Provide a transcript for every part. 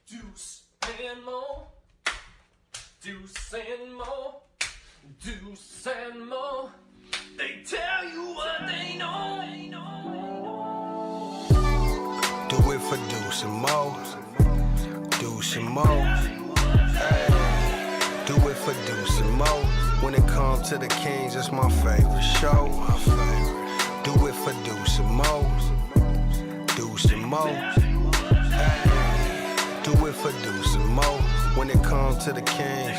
Deuce and Mo, Deuce and Mo, Deuce and Mo. They tell you what they know. Do it for Deuce and Mo, Deuce and Mo. Hey. Do it for Deuce and Mo. When it comes to the Kings, it's my favorite show. Do it for Deuce and Mo, Deuce and Mo. Hey. Do it for Deuce and Mo. When it comes to the Kings,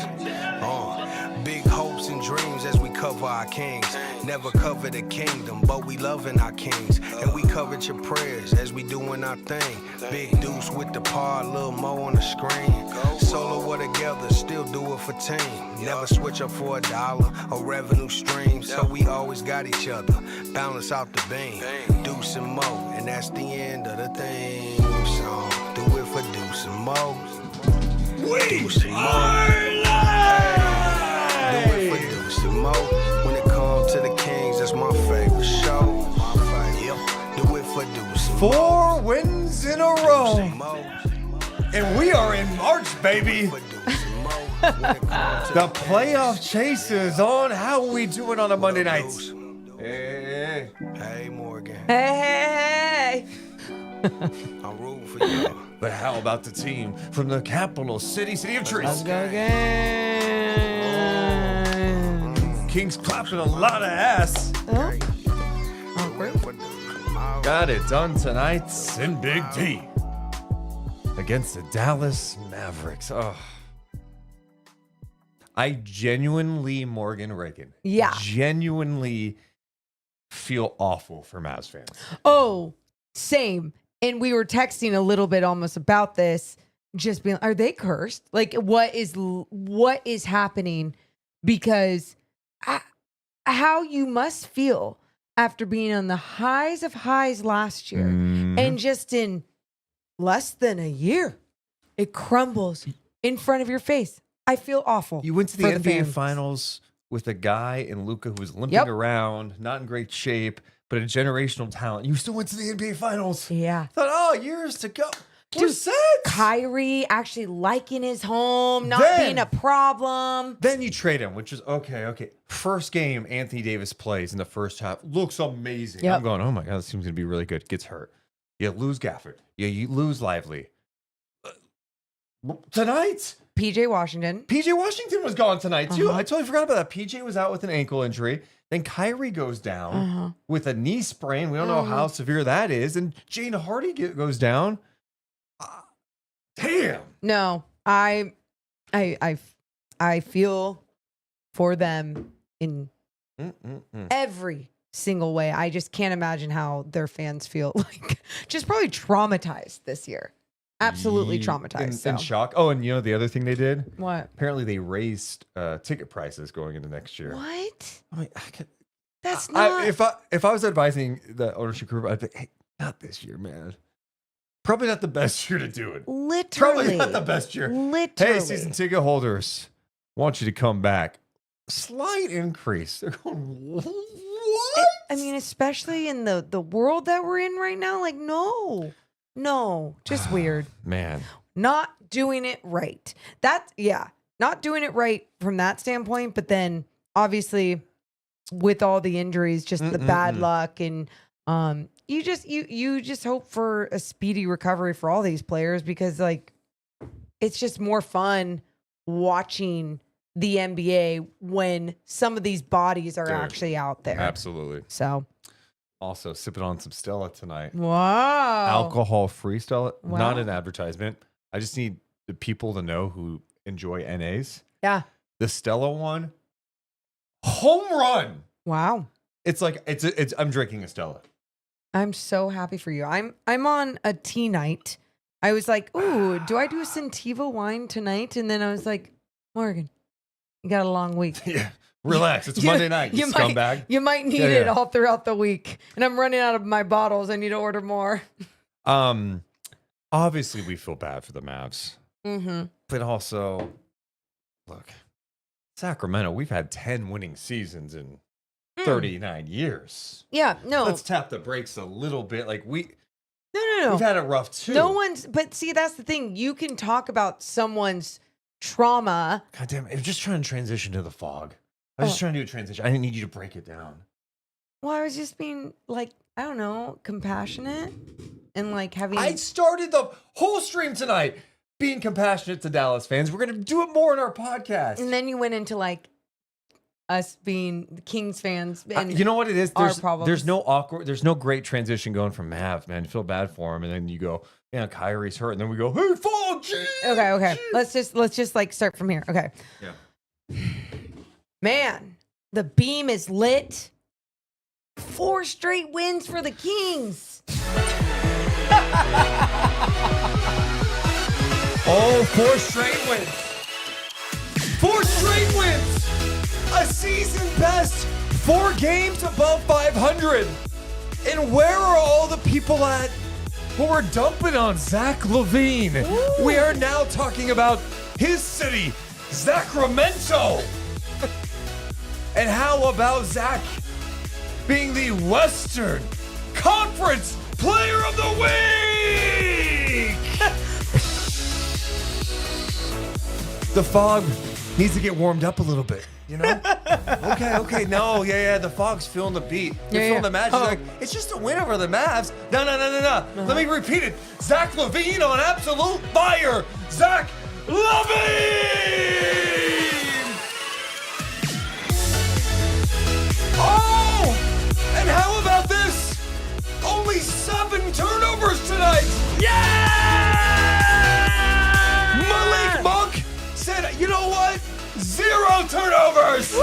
big hopes and dreams as we cover our kings. Never cover the kingdom, but we loving our kings. And we covered your prayers as we doing our thing. Big Deuce with the par, Lil Mo on the screen. Solo or together, still do it for team. Never switch up for $1 or revenue stream. So we always got each other, balance out the beam. Deuce and Mo, and that's the end of the theme song. Do it for Deuce and Mo. Deuce and Mo. Do it for Deuce and Mo. When it comes to the Kings, that's my favorite show. Do it for Deuce and Mo. 4 wins in a row. And we are in March, baby. The playoff chase is on. How are we doing on a Monday night? Hey. Hey, Morgan. Hey. I'm rooting for you. But how about the team from the capital city of trees? Let's go again. Kings clapping a lot of ass. Oh. Got it done tonight in Big D against the Dallas Mavericks. Oh. I genuinely, Morgan Reagan, genuinely feel awful for Mavs fans. Oh, same. And we were texting a little bit almost about this, just being, are they cursed? Like, what is happening? Because how you must feel after being on the highs of highs last year, and just in less than a year, it crumbles in front of your face. I feel awful. You went to the for NBA fans. Finals with a guy in Luka who was limping around, not in great shape, but a generational talent. You still went to the NBA Finals. Yeah. Thought, oh, years to go. We're Dude, set. Kyrie actually liking his home, not Then- being a problem. Then you trade him, which is okay. First game, Anthony Davis plays in the first half. Looks amazing. Yep. I'm going, oh my God, this team's going to be really good. Gets hurt. You lose Gafford. You lose Lively. Tonight, PJ Washington. PJ Washington was gone tonight, too. Uh-huh. I totally forgot about that. PJ was out with an ankle injury. Then Kyrie goes down with a knee sprain. We don't know how severe that is. And Jane Hardy goes down. Damn. No, I feel for them in every single way. I just can't imagine how their fans feel like just probably traumatized this year. Absolutely traumatized. In shock. Oh, and you know the other thing they did? What? Apparently they raised ticket prices going into next year. What? I mean, That's not. If I was advising the ownership group, I'd be, hey, not this year, man. Probably not the best year to do it. Literally. Probably not the best year. Literally. Hey, season ticket holders, want you to come back. Slight increase. They're going, what? I mean, especially in the world that we're in right now, like, no, just weird. Man. Not doing it right. Not doing it right from that standpoint. But then obviously with all the injuries, just the bad luck, and you just hope for a speedy recovery for all these players, because like it's just more fun watching the NBA when some of these bodies are actually out there. Absolutely. So Also sipping on some Stella tonight. wow. Alcohol-free Stella. Wow. Not an advertisement. I just need the people to know who enjoy NAs. Yeah. The Stella one, home run. Wow. It's like it's I'm drinking a Stella. I'm so happy for you. I'm on a tea night. I was like, ooh, do I do a Centevo wine tonight? And then I was like, Morgan, you got a long week. Yeah. Relax. It's Monday night, you scumbag. You might need it all throughout the week. And I'm running out of my bottles. I need to order more. Obviously we feel bad for the Mavs. Mm-hmm. But also, look, Sacramento, we've had 10 winning seasons in 39 years. Yeah, no. Let's tap the brakes a little bit. Like No. No. We've had it rough too. But see, that's the thing. You can talk about someone's trauma. God damn it. I'm just trying to transition to the fog. I was just trying to do a transition. I didn't need you to break it down. Well, I was just being like, I don't know, compassionate and like having. I started the whole stream tonight being compassionate to Dallas fans. We're going to do it more in our podcast. And then you went into like us being Kings fans. And you know what it is? problems. There's no great transition going from Mavs, man. You feel bad for him. And then you go, yeah, Kyrie's hurt. And then we go, hey, fog, geez. Okay. Let's just like start from here. Okay. Yeah. Man, the beam is lit. 4 straight wins for the Kings. Oh, 4 straight wins. 4 straight wins. A season best. 4 games above 500. And where are all the people at who were dumping on Zach LaVine? Ooh. We are now talking about his city, Sacramento. And how about Zach being the Western Conference Player of the Week? The fog needs to get warmed up a little bit, you know? Okay. No, yeah. The fog's feeling the beat. You're feeling the magic. Like, it's just a win over the Mavs. No. Let me repeat it. Zach LaVine on absolute fire. Zach LaVine! Oh! And how about this? Only 7 turnovers tonight! Yeah! Malik Monk said, you know what? 0 turnovers! Woo!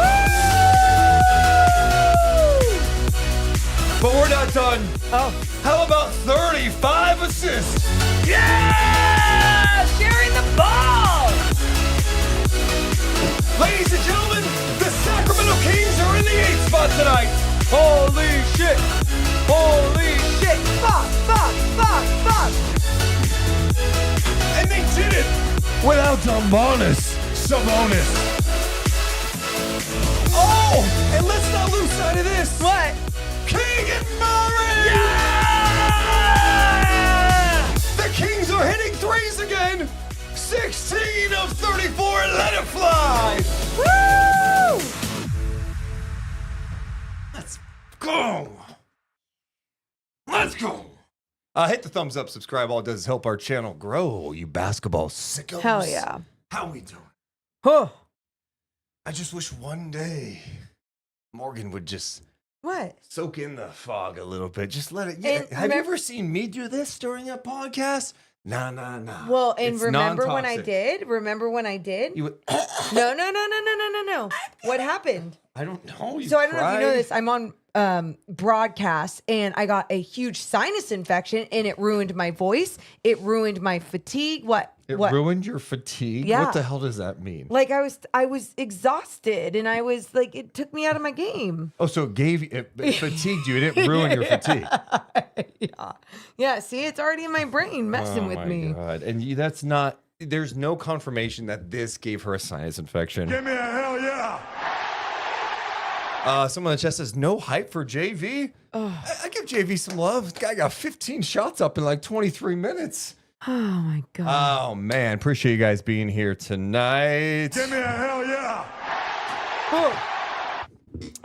But we're not done. Oh. How about 35 assists? Yeah! Sharing the ball! Ladies and gentlemen, the Sacramento Kings are in the 8th spot tonight. Holy shit! Fuck! And they did it without Domantas Sabonis. Oh, and let's not lose sight of this. What? Keegan Murray! Yeah! The Kings are hitting threes again. 16 of 34, let it fly. Woo! Let's go. Hit the thumbs up, subscribe. All it does is help our channel grow, you basketball sickos. Hell yeah. How we doing? Huh. I just wish one day Morgan would just What? soak in the fog a little bit. Just let it. And Have you ever seen me do this during a podcast? Nah. Well, and It's remember when I non-toxic. did? Remember when I did? You would, No. What happened? I don't know. So I don't know if you know this. I'm on broadcast and I got a huge sinus infection and it ruined my voice. It ruined my fatigue. What? Ruined your fatigue? Yeah. What the hell does that mean? Like I was exhausted and I was like, it took me out of my game. Oh, so it fatigued you. It didn't ruin your fatigue. Yeah. See, it's already in my brain messing with me. God. And that's not, there's no confirmation that this gave her a sinus infection. Give me a hell yeah! Someone in the chat says, no hype for JV? I give JV some love. The guy got 15 shots up in like 23 minutes. Oh my God. Oh, man. Appreciate you guys being here tonight. Give me a hell yeah!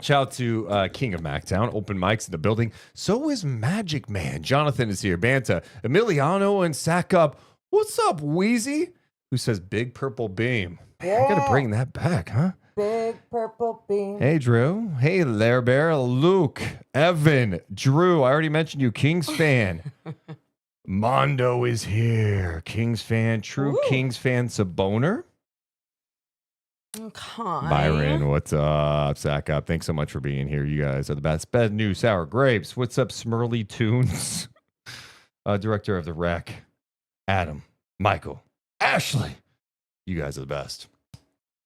Shout out to King of Mactown. Open mics in the building. So is Magic Man. Jonathan is here. Banta. Emiliano and Sack Up. What's up, Wheezy? Who says Big Purple Beam. Man, I got to bring that back, huh? Big purple beam. Hey, Drew. Hey, Lair Bear. Luke. Evan. Drew. I already mentioned you. Kings fan. Mondo is here. Kings fan. True Ooh. Kings fan. Saboner. Okay. Byron, what's up? Sack Up. Thanks so much for being here. You guys are the best. Bad News, Sour Grapes. What's up, Smurly Tunes? Director of the Rec. Adam. Michael. Ashley. You guys are the best.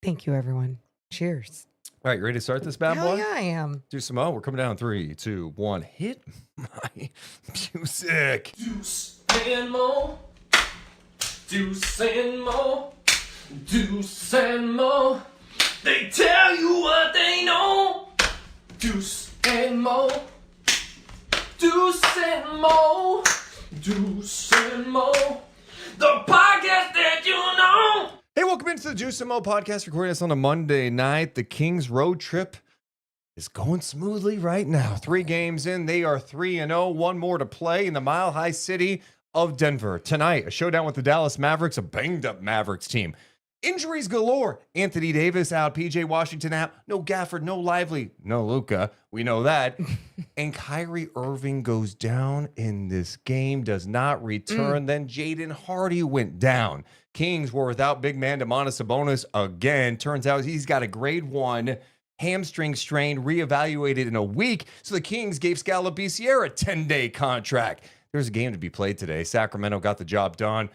Thank you, everyone. Cheers. All right, you ready to start this bad Hell boy? yeah, I am. Deuce and Mo, we're coming down. 3, 2, 1. Hit my music. Deuce and Mo. Deuce and Mo. Deuce and Mo. They tell you what they know. Deuce and Mo. Deuce and Mo. Deuce and Mo, the podcast that you know. Hey, welcome into the Deuce and Mo podcast, recording this on a Monday night. The Kings road trip is going smoothly right now. 3 games in, they are 3-0, 1 more to play in the Mile High City of Denver. Tonight, a showdown with the Dallas Mavericks, a banged-up Mavericks team. Injuries galore. Anthony Davis out, PJ Washington out. No Gafford, no Lively, no Luka. We know that. And Kyrie Irving goes down in this game, does not return. Then Jaden Hardy went down. Kings were without big man Domantas Sabonis again. Turns out he's got a grade 1 hamstring strain, reevaluated in a week. So the Kings gave Skal Labissiere a 10-day contract. There's a game to be played today. Sacramento got the job done.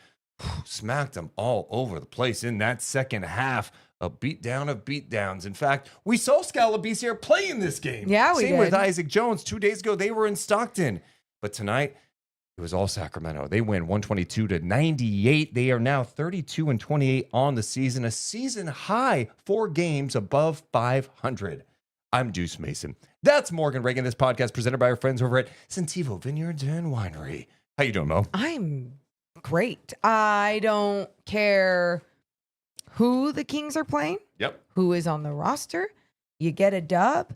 Smacked them all over the place in that second half. A beatdown of beatdowns. In fact, we saw Skal Labissiere play in this game. Yeah, we Same did. with Isaac Jones. 2 days ago, they were in Stockton. But tonight, it was all Sacramento. They win 122-98. They are now 32-28 on the season. A season high, 4 games above 500. I'm Deuce Mason. That's Morgan Reagan. This podcast presented by our friends over at Sentivo Vineyards and Winery. How you doing, Mo? I'm great. I don't care who the Kings are playing, Yep. who is on the roster. You get a dub,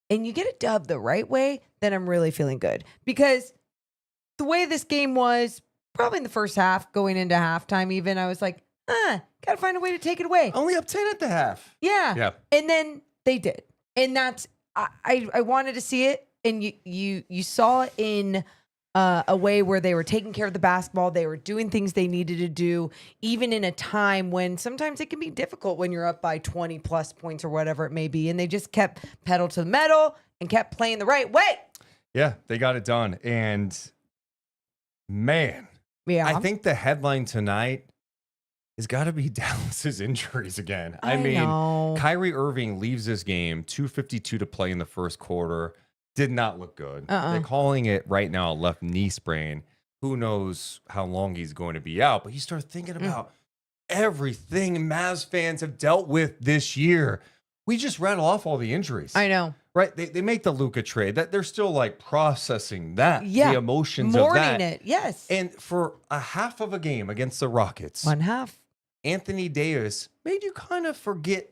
and you get a dub the right way, then I'm really feeling good. Because the way this game was, probably in the first half, going into halftime even, I was like, gotta find a way to take it away. Only up 10 at the half. Yeah. Yeah. And then they did. And that's, I wanted to see it. And you saw it in a way where they were taking care of the basketball. They were doing things they needed to do, even in a time when sometimes it can be difficult when you're up by 20 plus points or whatever it may be. And they just kept pedal to the metal and kept playing the right way. Yeah, they got it done. And man, Yeah. I think the headline tonight has got to be Dallas's injuries again. I mean, know. Kyrie Irving leaves this game, 2:52 to play in the first quarter. Did not look good. They're calling it right now a left knee sprain. Who knows how long he's going to be out? But you start thinking about everything Mavs fans have dealt with this year. We just rattle off all the injuries. I know. Right? They make the Luka trade. That they're still like processing that. Yeah. The emotions Mourning of that. it. Yes. And for a half of a game against the Rockets, One half. Anthony Davis made you kind of forget,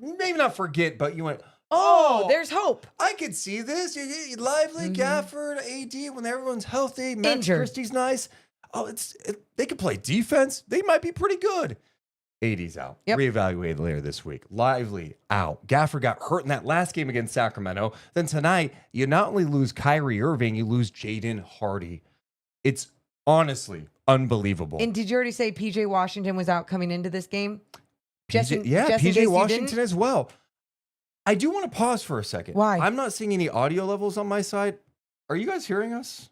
maybe not forget, but you went, Oh, there's hope. I could see this. You Lively, Gafford, AD, when everyone's healthy. Max Injured. Christie's nice. Oh, they could play defense. They might be pretty good. AD's out. Yep. Reevaluated later this week. Lively out. Gafford got hurt in that last game against Sacramento. Then tonight, you not only lose Kyrie Irving, you lose Jaden Hardy. It's honestly unbelievable. And did you already say PJ Washington was out coming into this game? Just in case PJ you Washington didn't? as well. I do want to pause for a second. Why? I'm not seeing any audio levels on my side. Are you guys hearing us?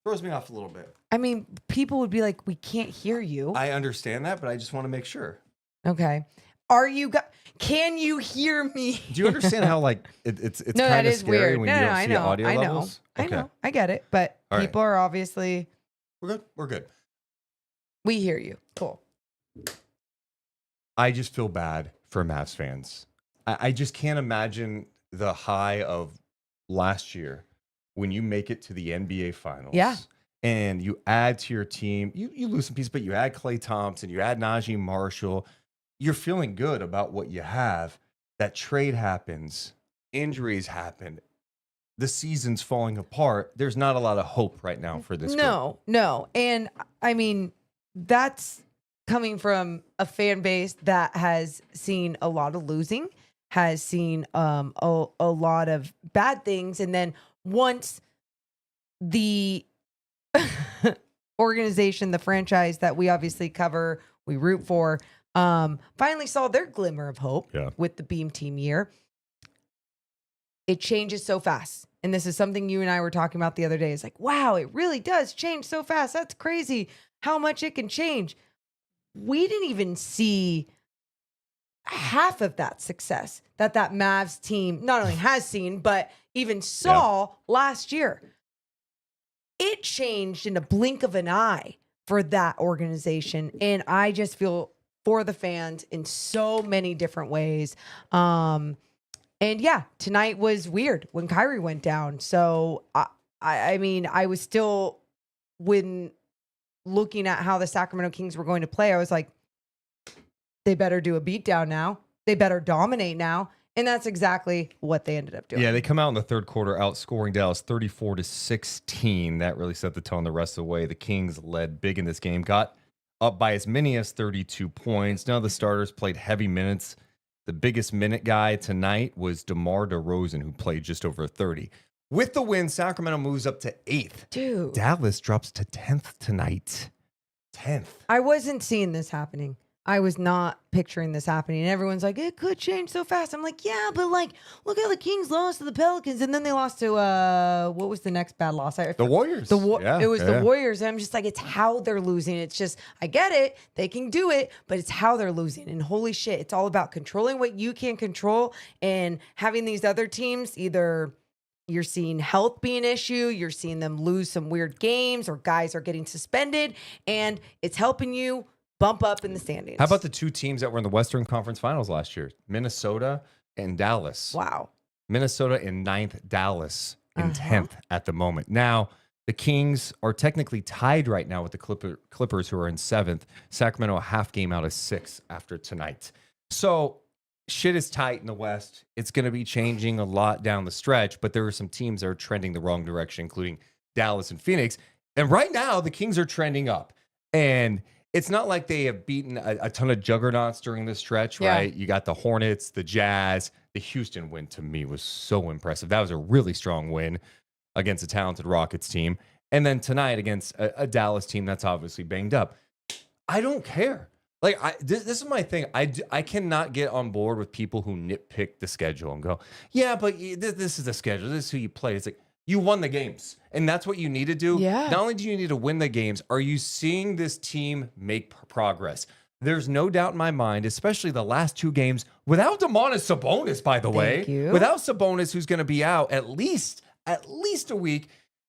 Throws me off a little bit. I mean, people would be like, we can't hear you. I understand that, but I just want to make sure. Okay. Can you hear me? Do you understand how like it's No, kind that of is scary weird. when No, you no, don't I see know. audio I know. levels? I know. I get it. But All right. people are obviously, We're good. We're good. we hear you. Cool. I just feel bad for Mavs fans. I just can't imagine the high of last year when you make it to the NBA Finals. Yeah. And you add to your team, you lose some pieces, but you add Klay Thompson, you add Najee Marshall. You're feeling good about what you have. That trade happens, injuries happen, the season's falling apart. There's not a lot of hope right now for this group. No. And I mean, that's coming from a fan base that has seen a lot of losing, has seen a lot of bad things. And then once the organization, the franchise that we obviously cover, we root for, finally saw their glimmer of hope with the Beam Team year, it changes so fast. And this is something you and I were talking about the other day. It's like, wow, it really does change so fast. That's crazy how much it can change. We didn't even see half of that success that Mavs team not only has seen, but even saw last year. It changed in a blink of an eye for that organization. And I just feel for the fans in so many different ways. And yeah, tonight was weird when Kyrie went down. So I mean, I was still when looking at how the Sacramento Kings were going to play, I was like, they better do a beatdown now. They better dominate now. And that's exactly what they ended up doing. Yeah, they come out in the third quarter outscoring Dallas 34-16. That really set the tone the rest of the way. The Kings led big in this game, got up by as many as 32 points. Now the starters played heavy minutes. The biggest minute guy tonight was DeMar DeRozan, who played just over 30. With the win, Sacramento moves up to 8th. Dude. Dallas drops to 10th tonight. 10th. I wasn't seeing this happening. I was not picturing this happening. And everyone's like, it could change so fast. I'm like, yeah, but like, look how the Kings lost to the Pelicans. And then they lost to, what was the next bad loss? The Warriors. It was the Warriors. And I'm just like, it's how they're losing. It's just, I get it. They can do it, but it's how they're losing. And holy shit, it's all about controlling what you can control and having these other teams either... You're seeing health be an issue. You're seeing them lose some weird games or guys are getting suspended. And it's helping you bump up in the standings. How about the two teams that were in the Western Conference Finals last year? Minnesota and Dallas. Wow. Minnesota in 9th, Dallas in 10th at the moment. Now, the Kings are technically tied right now with the Clippers, who are in 7th. Sacramento a half game out of 6th after tonight. So shit is tight in the West. It's going to be changing a lot down the stretch, but there are some teams that are trending the wrong direction, including Dallas and Phoenix. And right now, the Kings are trending up. And it's not like they have beaten a ton of juggernauts during this stretch, right? You got the Hornets, the Jazz. The Houston win, to me, was so impressive. That was a really strong win against a talented Rockets team. And then tonight against a Dallas team that's obviously banged up. I don't care. Like, this is my thing. I cannot get on board with people who nitpick the schedule and go, yeah, but this is the schedule. This is who you play. It's like, you won the games, and that's what you need to do. Yeah. Not only do you need to win the games, are you seeing this team make progress? There's no doubt in my mind, especially the last two games, without Domantas Sabonis, by the way. Without Sabonis, who's going to be out at least a week.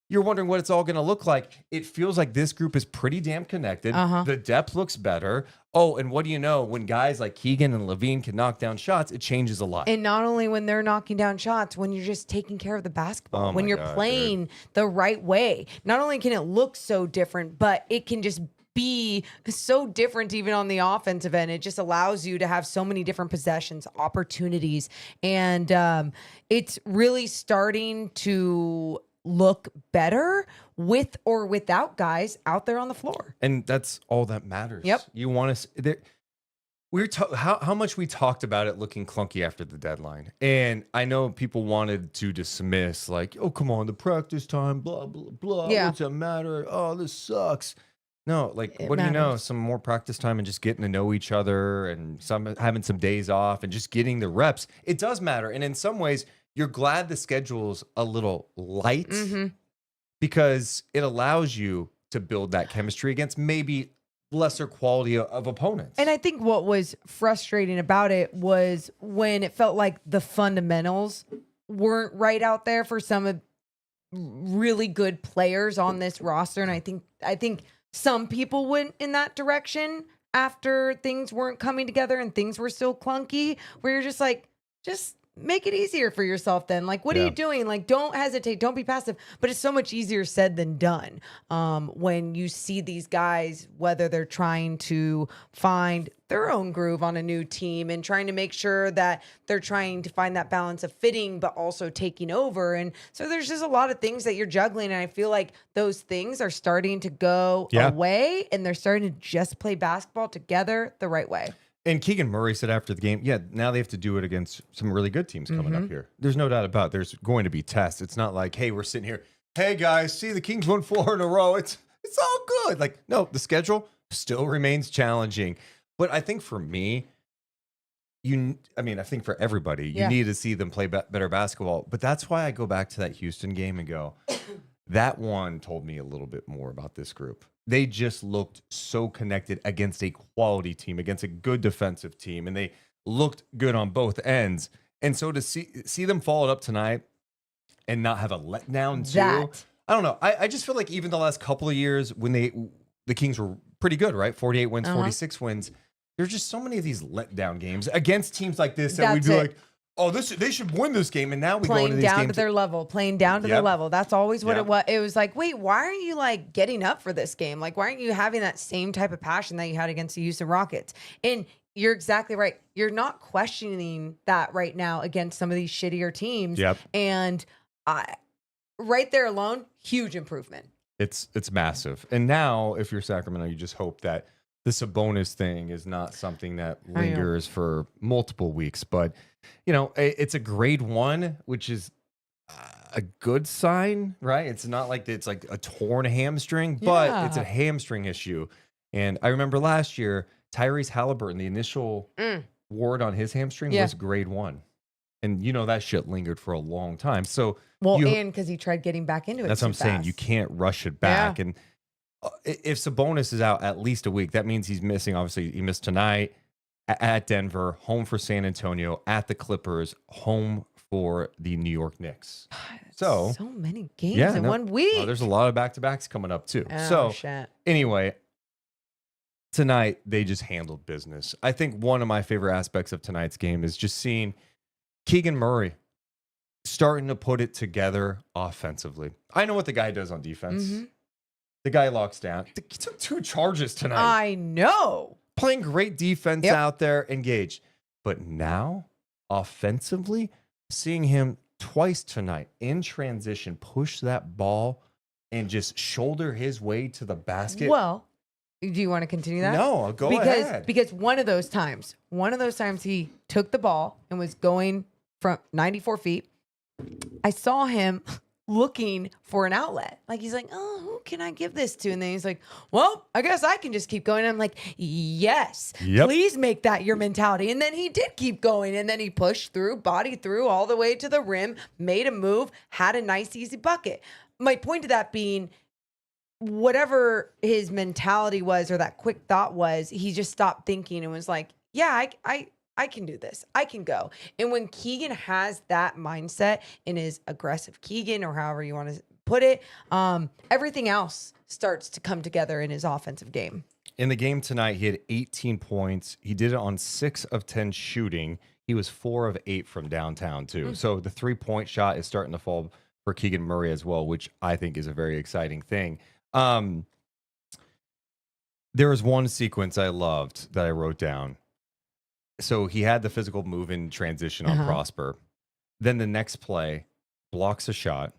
You're wondering what it's all going to look like. It feels like this group is pretty damn connected. The depth looks better. Oh, and what do you know? When guys like Keegan and LaVine can knock down shots, it changes a lot. And not only when they're knocking down shots, when you're just taking care of the basketball, when you're playing the right way. Not only can it look so different, but it can just be so different even on the offensive end. It just allows you to have so many different possessions, opportunities. And it's really starting to look better with or without guys out there on the floor. And that's all that matters. Yep. You want to... how much we talked about it looking clunky after the deadline. And I know people wanted to dismiss, like, oh, come on, the practice time, blah, blah, blah. Yeah. What's it matter? Oh, this sucks. No, like, It what do you know? matters. Some more practice time and just getting to know each other and having some days off and just getting the reps. It does matter. And in some ways, you're glad the schedule's a little light because it allows you to build that chemistry against maybe lesser quality of opponents. And I think what was frustrating about it was when it felt like the fundamentals weren't right out there for some of really good players on this roster. And I think some people went in that direction after things weren't coming together and things were still clunky, where you're just like, just make it easier for yourself then. Like, what are you doing? Like, don't hesitate. Don't be passive. But it's so much easier said than done when you see these guys, whether they're trying to find their own groove on a new team and trying to make sure that they're trying to find that balance of fitting, but also taking over. And so there's just a lot of things that you're juggling. And I feel like those things are starting to go away and they're starting to just play basketball together the right way. And Keegan Murray said after the game, now they have to do it against some really good teams coming up here. There's no doubt about it. There's going to be tests. It's not like, hey, we're sitting here, hey, guys, see, the Kings won 4 in a row. It's all good. Like, no, the schedule still remains challenging. But I think for me, I think for everybody, you need to see them play better basketball. But that's why I go back to that Houston game and go, that one told me a little bit more about this group. They just looked so connected against a quality team, against a good defensive team, and they looked good on both ends. And so to see them follow it up tonight and not have a letdown too, I don't know. I just feel like even the last couple of years when the Kings were pretty good, right? 48 wins, 46 wins. There's just so many of these letdown games against teams like this that we'd be like, oh, they should win this game. And now we go into Playing these down games. to their level, playing down to their Yep. level. That's always what Yep. it was. It was like, wait, why aren't you like getting up for this game? Like, why aren't you having that same type of passion that you had against the Houston Rockets? And you're exactly right. You're not questioning that right now against some of these shittier teams. Yep. And right there alone, huge improvement. It's massive. And now, if you're Sacramento, you just hope that the Sabonis thing is not something that lingers for multiple weeks. But, you know, it's a grade 1, which is a good sign, right? It's not like it's like a torn hamstring, but it's a hamstring issue. And I remember last year, Tyrese Halliburton, the initial ward on his hamstring was grade 1. And, you know, that shit lingered for a long time. So, and because he tried getting back into it. That's what I'm saying. You can't rush it back. Yeah. And if Sabonis is out at least a week, that means he's missing. Obviously, he missed tonight at Denver, home for San Antonio, at the Clippers, home for the New York Knicks. So many games in 1 week. There's a lot of back-to-backs coming up, too. Oh, shit. Anyway, tonight, they just handled business. I think one of my favorite aspects of tonight's game is just seeing Keegan Murray starting to put it together offensively. I know what the guy does on defense. Mm-hmm. The guy locks down. He took 2 charges tonight. I know. Playing great defense out there, engaged. But now, offensively, seeing him twice tonight in transition, push that ball and just shoulder his way to the basket. Well, do you want to continue that? No, go ahead. Because one of those times he took the ball and was going from 94 feet. I saw him looking for an outlet. Like, he's like, oh, who can I give this to? And then he's like, well, I guess I can just keep going. And I'm like, yes, please make that your mentality. And then he did keep going. And then he pushed through, body through all the way to the rim, made a move, had a nice, easy bucket. My point to that being, whatever his mentality was or that quick thought was, he just stopped thinking and was like, yeah, I can do this. I can go. And when Keegan has that mindset and is aggressive Keegan, or however you want to put it, everything else starts to come together in his offensive game. In the game tonight, he had 18 points. He did it on 6 of 10 shooting. He was 4 of 8 from downtown, too. So the 3-point shot is starting to fall for Keegan Murray as well, which I think is a very exciting thing. There was one sequence I loved that I wrote down. So he had the physical move in transition on Prosper. Then the next play, blocks a shot.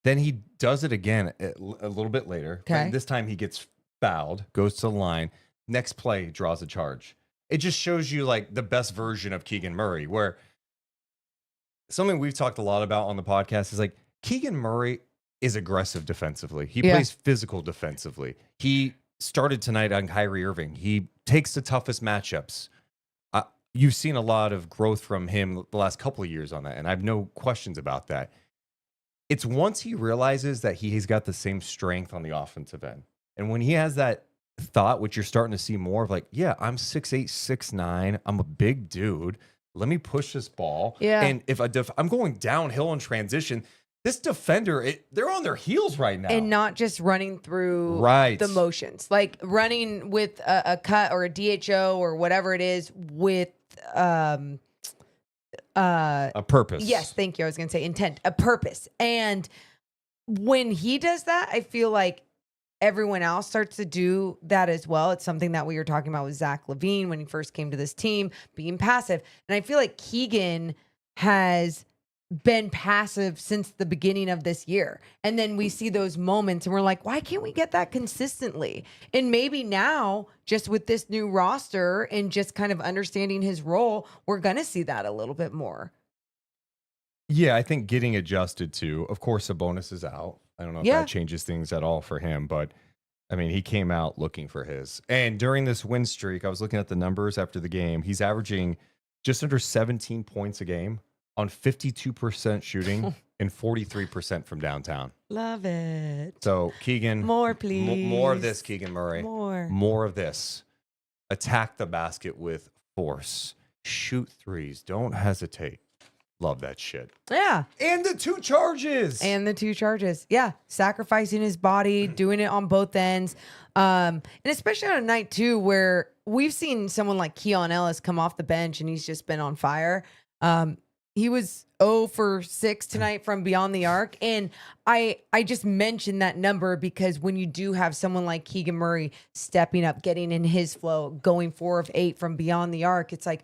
Then he does it again a little bit later. Okay. This time he gets fouled, goes to the line. Next play, draws a charge. It just shows you like the best version of Keegan Murray, where something we've talked a lot about on the podcast is like Keegan Murray is aggressive defensively. He plays physical defensively. He started tonight on Kyrie Irving. He takes the toughest matchups. You've seen a lot of growth from him the last couple of years on that, and I have no questions about that. It's once he realizes that he's got the same strength on the offensive end. And when he has that thought, which you're starting to see more of, like, yeah, I'm 6'8", 6'9", I'm a big dude. Let me push this ball. Yeah. And if I'm going downhill in transition, this defender, they're on their heels right now. And not just running through the motions. Like running with a cut or a DHO or whatever it is with a purpose. Yes, thank you. I was going to say intent, a purpose. And when he does that, I feel like everyone else starts to do that as well. It's something that we were talking about with Zach LaVine when he first came to this team, being passive. And I feel like Keegan has been passive since the beginning of this year. And then we see those moments and we're like, why can't we get that consistently? And maybe now, just with this new roster and just kind of understanding his role, we're going to see that a little bit more. Yeah, I think getting adjusted to, of course, Sabonis is out. I don't know if that changes things at all for him, but I mean, he came out looking for his. And during this win streak, I was looking at the numbers after the game. He's averaging just under 17 points a game on 52% shooting and 43% from downtown. Love it. So, Keegan. More, please. More of this, Keegan Murray. More of this. Attack the basket with force. Shoot threes. Don't hesitate. Love that shit. Yeah. And the 2 charges. Yeah. Sacrificing his body, doing it on both ends. And especially on a night, too, where we've seen someone like Keon Ellis come off the bench and he's just been on fire. He was 0 for 6 tonight from beyond the arc. And I just mentioned that number because when you do have someone like Keegan Murray stepping up, getting in his flow, going 4 of 8 from beyond the arc, it's like,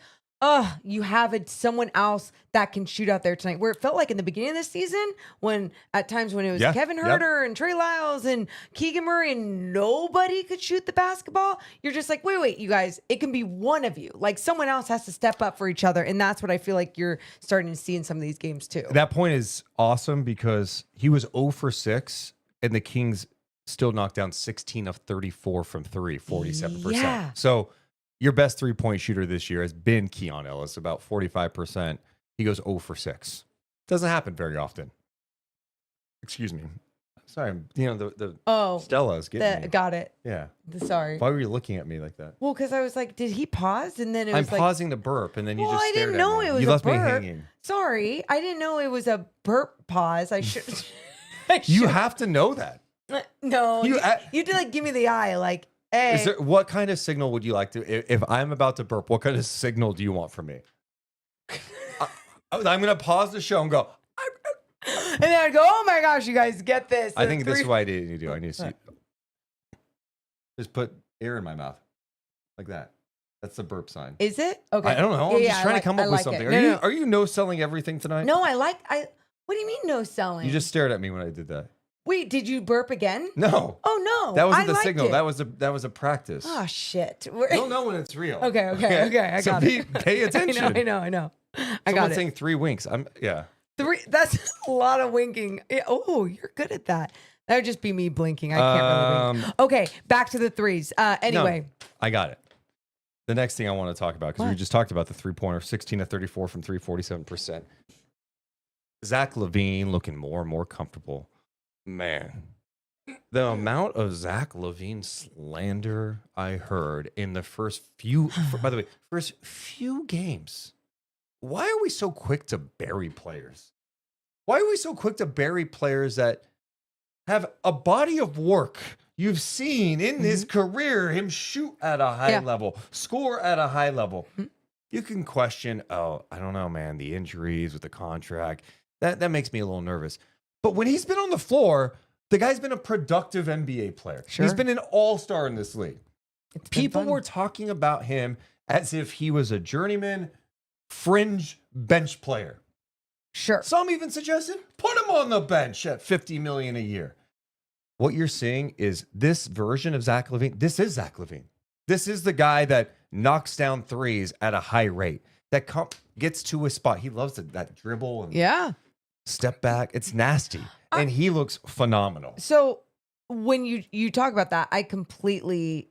you have someone else that can shoot out there tonight. Where it felt like in the beginning of the season, when at times when it was Kevin Huerter and Trey Lyles and Keegan Murray and nobody could shoot the basketball, you're just like, wait, you guys, it can be one of you. Like someone else has to step up for each other. And that's what I feel like you're starting to see in some of these games too. That point is awesome because he was 0 for 6 and the Kings still knocked down 16 of 34 from 3, 47%. Yeah. So your best 3-point shooter this year has been Keon Ellis, about 45%. He goes 0 for 6. Doesn't happen very often. Excuse me. Sorry, the Stella is getting me. Got it. Yeah. Sorry. Why were you looking at me like that? Well, because I was like, did he pause? And then it was I'm pausing the burp, and then you just I stared didn't at know me. it was You a left me burp. hanging. Sorry, I didn't know it was a burp pause. I should. You have to know that. No, you did like give me the eye, like, hey. What kind of signal would you like to? If I'm about to burp, what kind of signal do you want from me? I'm going to pause the show and go. And then I'd go, oh my gosh, you guys get this. I think this is what I need to do. I need to see. Just put air in my mouth like that. That's the burp sign. Is it? Okay. I don't know. I'm just trying to come up with something. Are you no selling everything tonight? No, what do you mean no selling? You just stared at me when I did that. Wait, did you burp again? No. Oh no. That wasn't the signal. That was a practice. Oh shit. You'll know when it's real. Okay. I got it. Pay attention. I know. I got Someone's it. saying 3 winks. 3. That's a lot of winking. Oh, you're good at that. That would just be me blinking. I can't really wink. Okay, back to the threes. Anyway. No, I got it. The next thing I want to talk about, because we just talked about the 3-pointer, 16 of 34 from 3, 47%. Zach LaVine looking more and more comfortable. Man, the amount of Zach LaVine slander I heard in the first few games. Why are we so quick to bury players? Why are we so quick to bury players that have a body of work you've seen in his career, him shoot at a high level, score at a high level? You can question, I don't know, man, the injuries with the contract. That makes me a little nervous. But when he's been on the floor, the guy's been a productive NBA player. Sure. He's been an all-star in this league. People were talking about him as if he was a journeyman, fringe bench player. Sure. Some even suggested put him on the bench at $50 million a year. What you're seeing is this version of Zach LaVine. This is Zach LaVine. This is the guy that knocks down threes at a high rate, that gets to a spot. He loves that dribble and step back. It's nasty. And he looks phenomenal. So when you talk about that, I completely,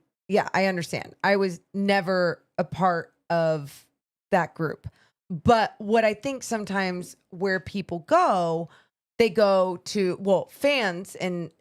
I understand. I was never a part of that group. But what I think sometimes where people go, they go to, fans, and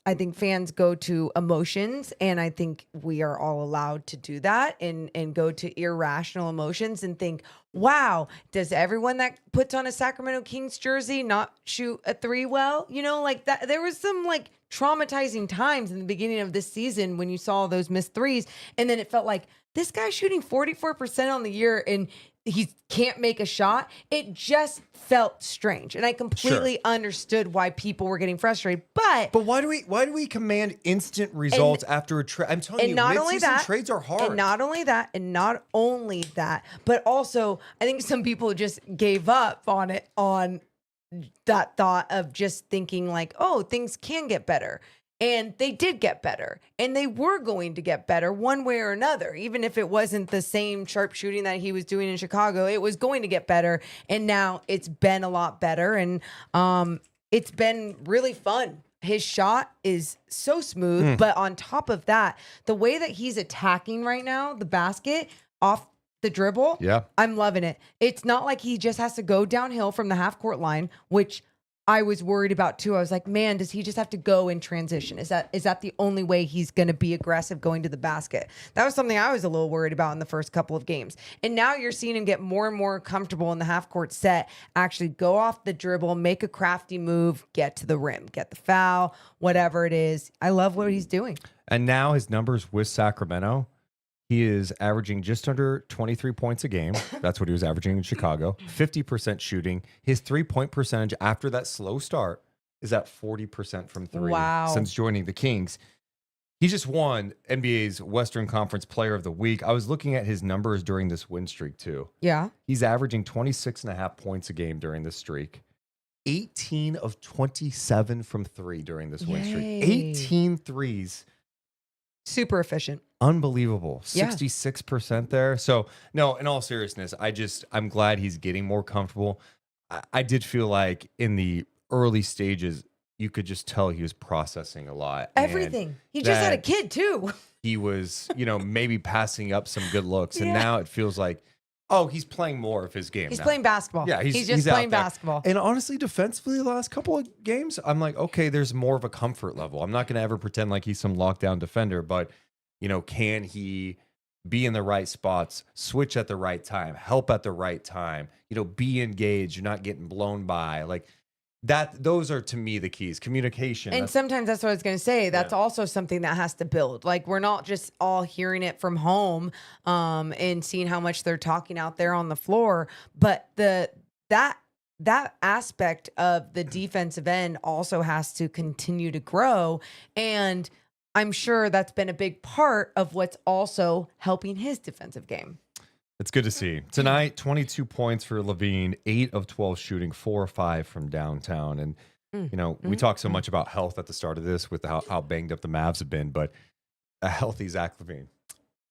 I think fans go to emotions, and I think we are all allowed to do that and go to irrational emotions and think, wow, does everyone that puts on a Sacramento Kings jersey not shoot a 3 well? Like that. There was some like traumatizing times in the beginning of this season when you saw those missed threes, and then it felt like this guy's shooting 44% on the year and he can't make a shot. It just felt strange, and I completely understood why people were getting frustrated. But why do we command instant results after a trade? I'm telling you, mid-season trades are hard. And not only that, but also I think some people just gave up on that thought of just thinking like, oh, things can get better. And they did get better, and they were going to get better one way or another. Even if it wasn't the same sharp shooting that he was doing in Chicago, it was going to get better. And now it's been a lot better, and it's been really fun. His shot is so smooth, but on top of that, the way that he's attacking right now, the basket off the dribble, I'm loving it. It's not like he just has to go downhill from the half court line, which I was worried about too. I was like, man, does he just have to go in transition? Is that the only way he's going to be aggressive going to the basket? That was something I was a little worried about in the first couple of games. And now you're seeing him get more and more comfortable in the half court set, actually go off the dribble, make a crafty move, get to the rim, get the foul, whatever it is. I love what he's doing. And now his numbers with Sacramento, He is averaging just under 23 points a game. That's what he was averaging in Chicago. 50% shooting. His 3-point percentage after that slow start is at 40% from three since joining the Kings. He just won NBA's Western Conference Player of the Week. I was looking at his numbers during this win streak, too. Yeah. He's averaging 26.5 points a game during this streak. 18 of 27 from three during this win streak. 18 threes. Super efficient. Unbelievable. Yeah. 66% there. So, no, in all seriousness, I'm glad he's getting more comfortable. I did feel like in the early stages, you could just tell he was processing a lot. Everything. He just had a kid, too. He was, maybe passing up some good looks. And now it feels like, he's playing more of his game. He's now. playing basketball. Yeah, he's just playing basketball. And honestly, defensively, the last couple of games, I'm like, okay, there's more of a comfort level. I'm not going to ever pretend like he's some lockdown defender, but, can he be in the right spots, switch at the right time, help at the right time, be engaged, you're not getting blown by. Like, those are to me the keys. Communication. And sometimes that's what I was going to say. That's also something that has to build. Like, we're not just all hearing it from home and seeing how much they're talking out there on the floor, but that aspect of the defensive end also has to continue to grow. And I'm sure that's been a big part of what's also helping his defensive game. It's good to see. Tonight, 22 points for LaVine, 8 of 12 shooting, 4 or 5 from downtown. And, we talked so much about health at the start of this with how banged up the Mavs have been, but a healthy Zach LaVine,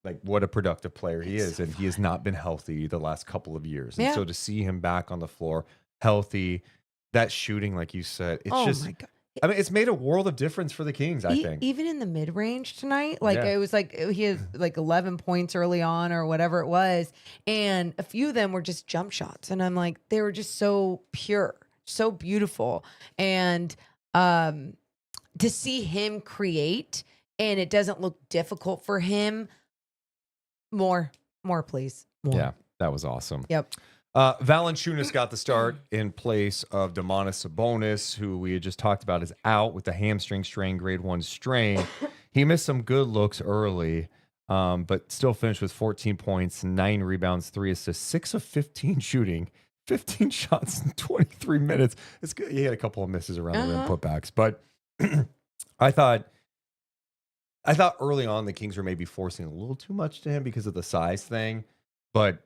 like what a productive player he is. And he has not been healthy the last couple of years. And so to see him back on the floor, healthy, that shooting, like you said, it's my God. I mean, it's made a world of difference for the Kings, I think. Even in the mid-range tonight, it was like he had like 11 points early on or whatever it was. And a few of them were just jump shots. And I'm like, they were just so pure, so beautiful. And to see him create and it doesn't look difficult for him, more, please. More. Yeah, that was awesome. Yep. Valanciunas got the start in place of Domantas Sabonis, who we had just talked about is out with the hamstring strain, grade 1 strain. He missed some good looks early, but still finished with 14 points, 9 rebounds, 3 assists, 6 of 15 shooting, 15 shots in 23 minutes. It's good. He had a couple of misses around the rim putbacks, but I thought early on the Kings were maybe forcing a little too much to him because of the size thing, but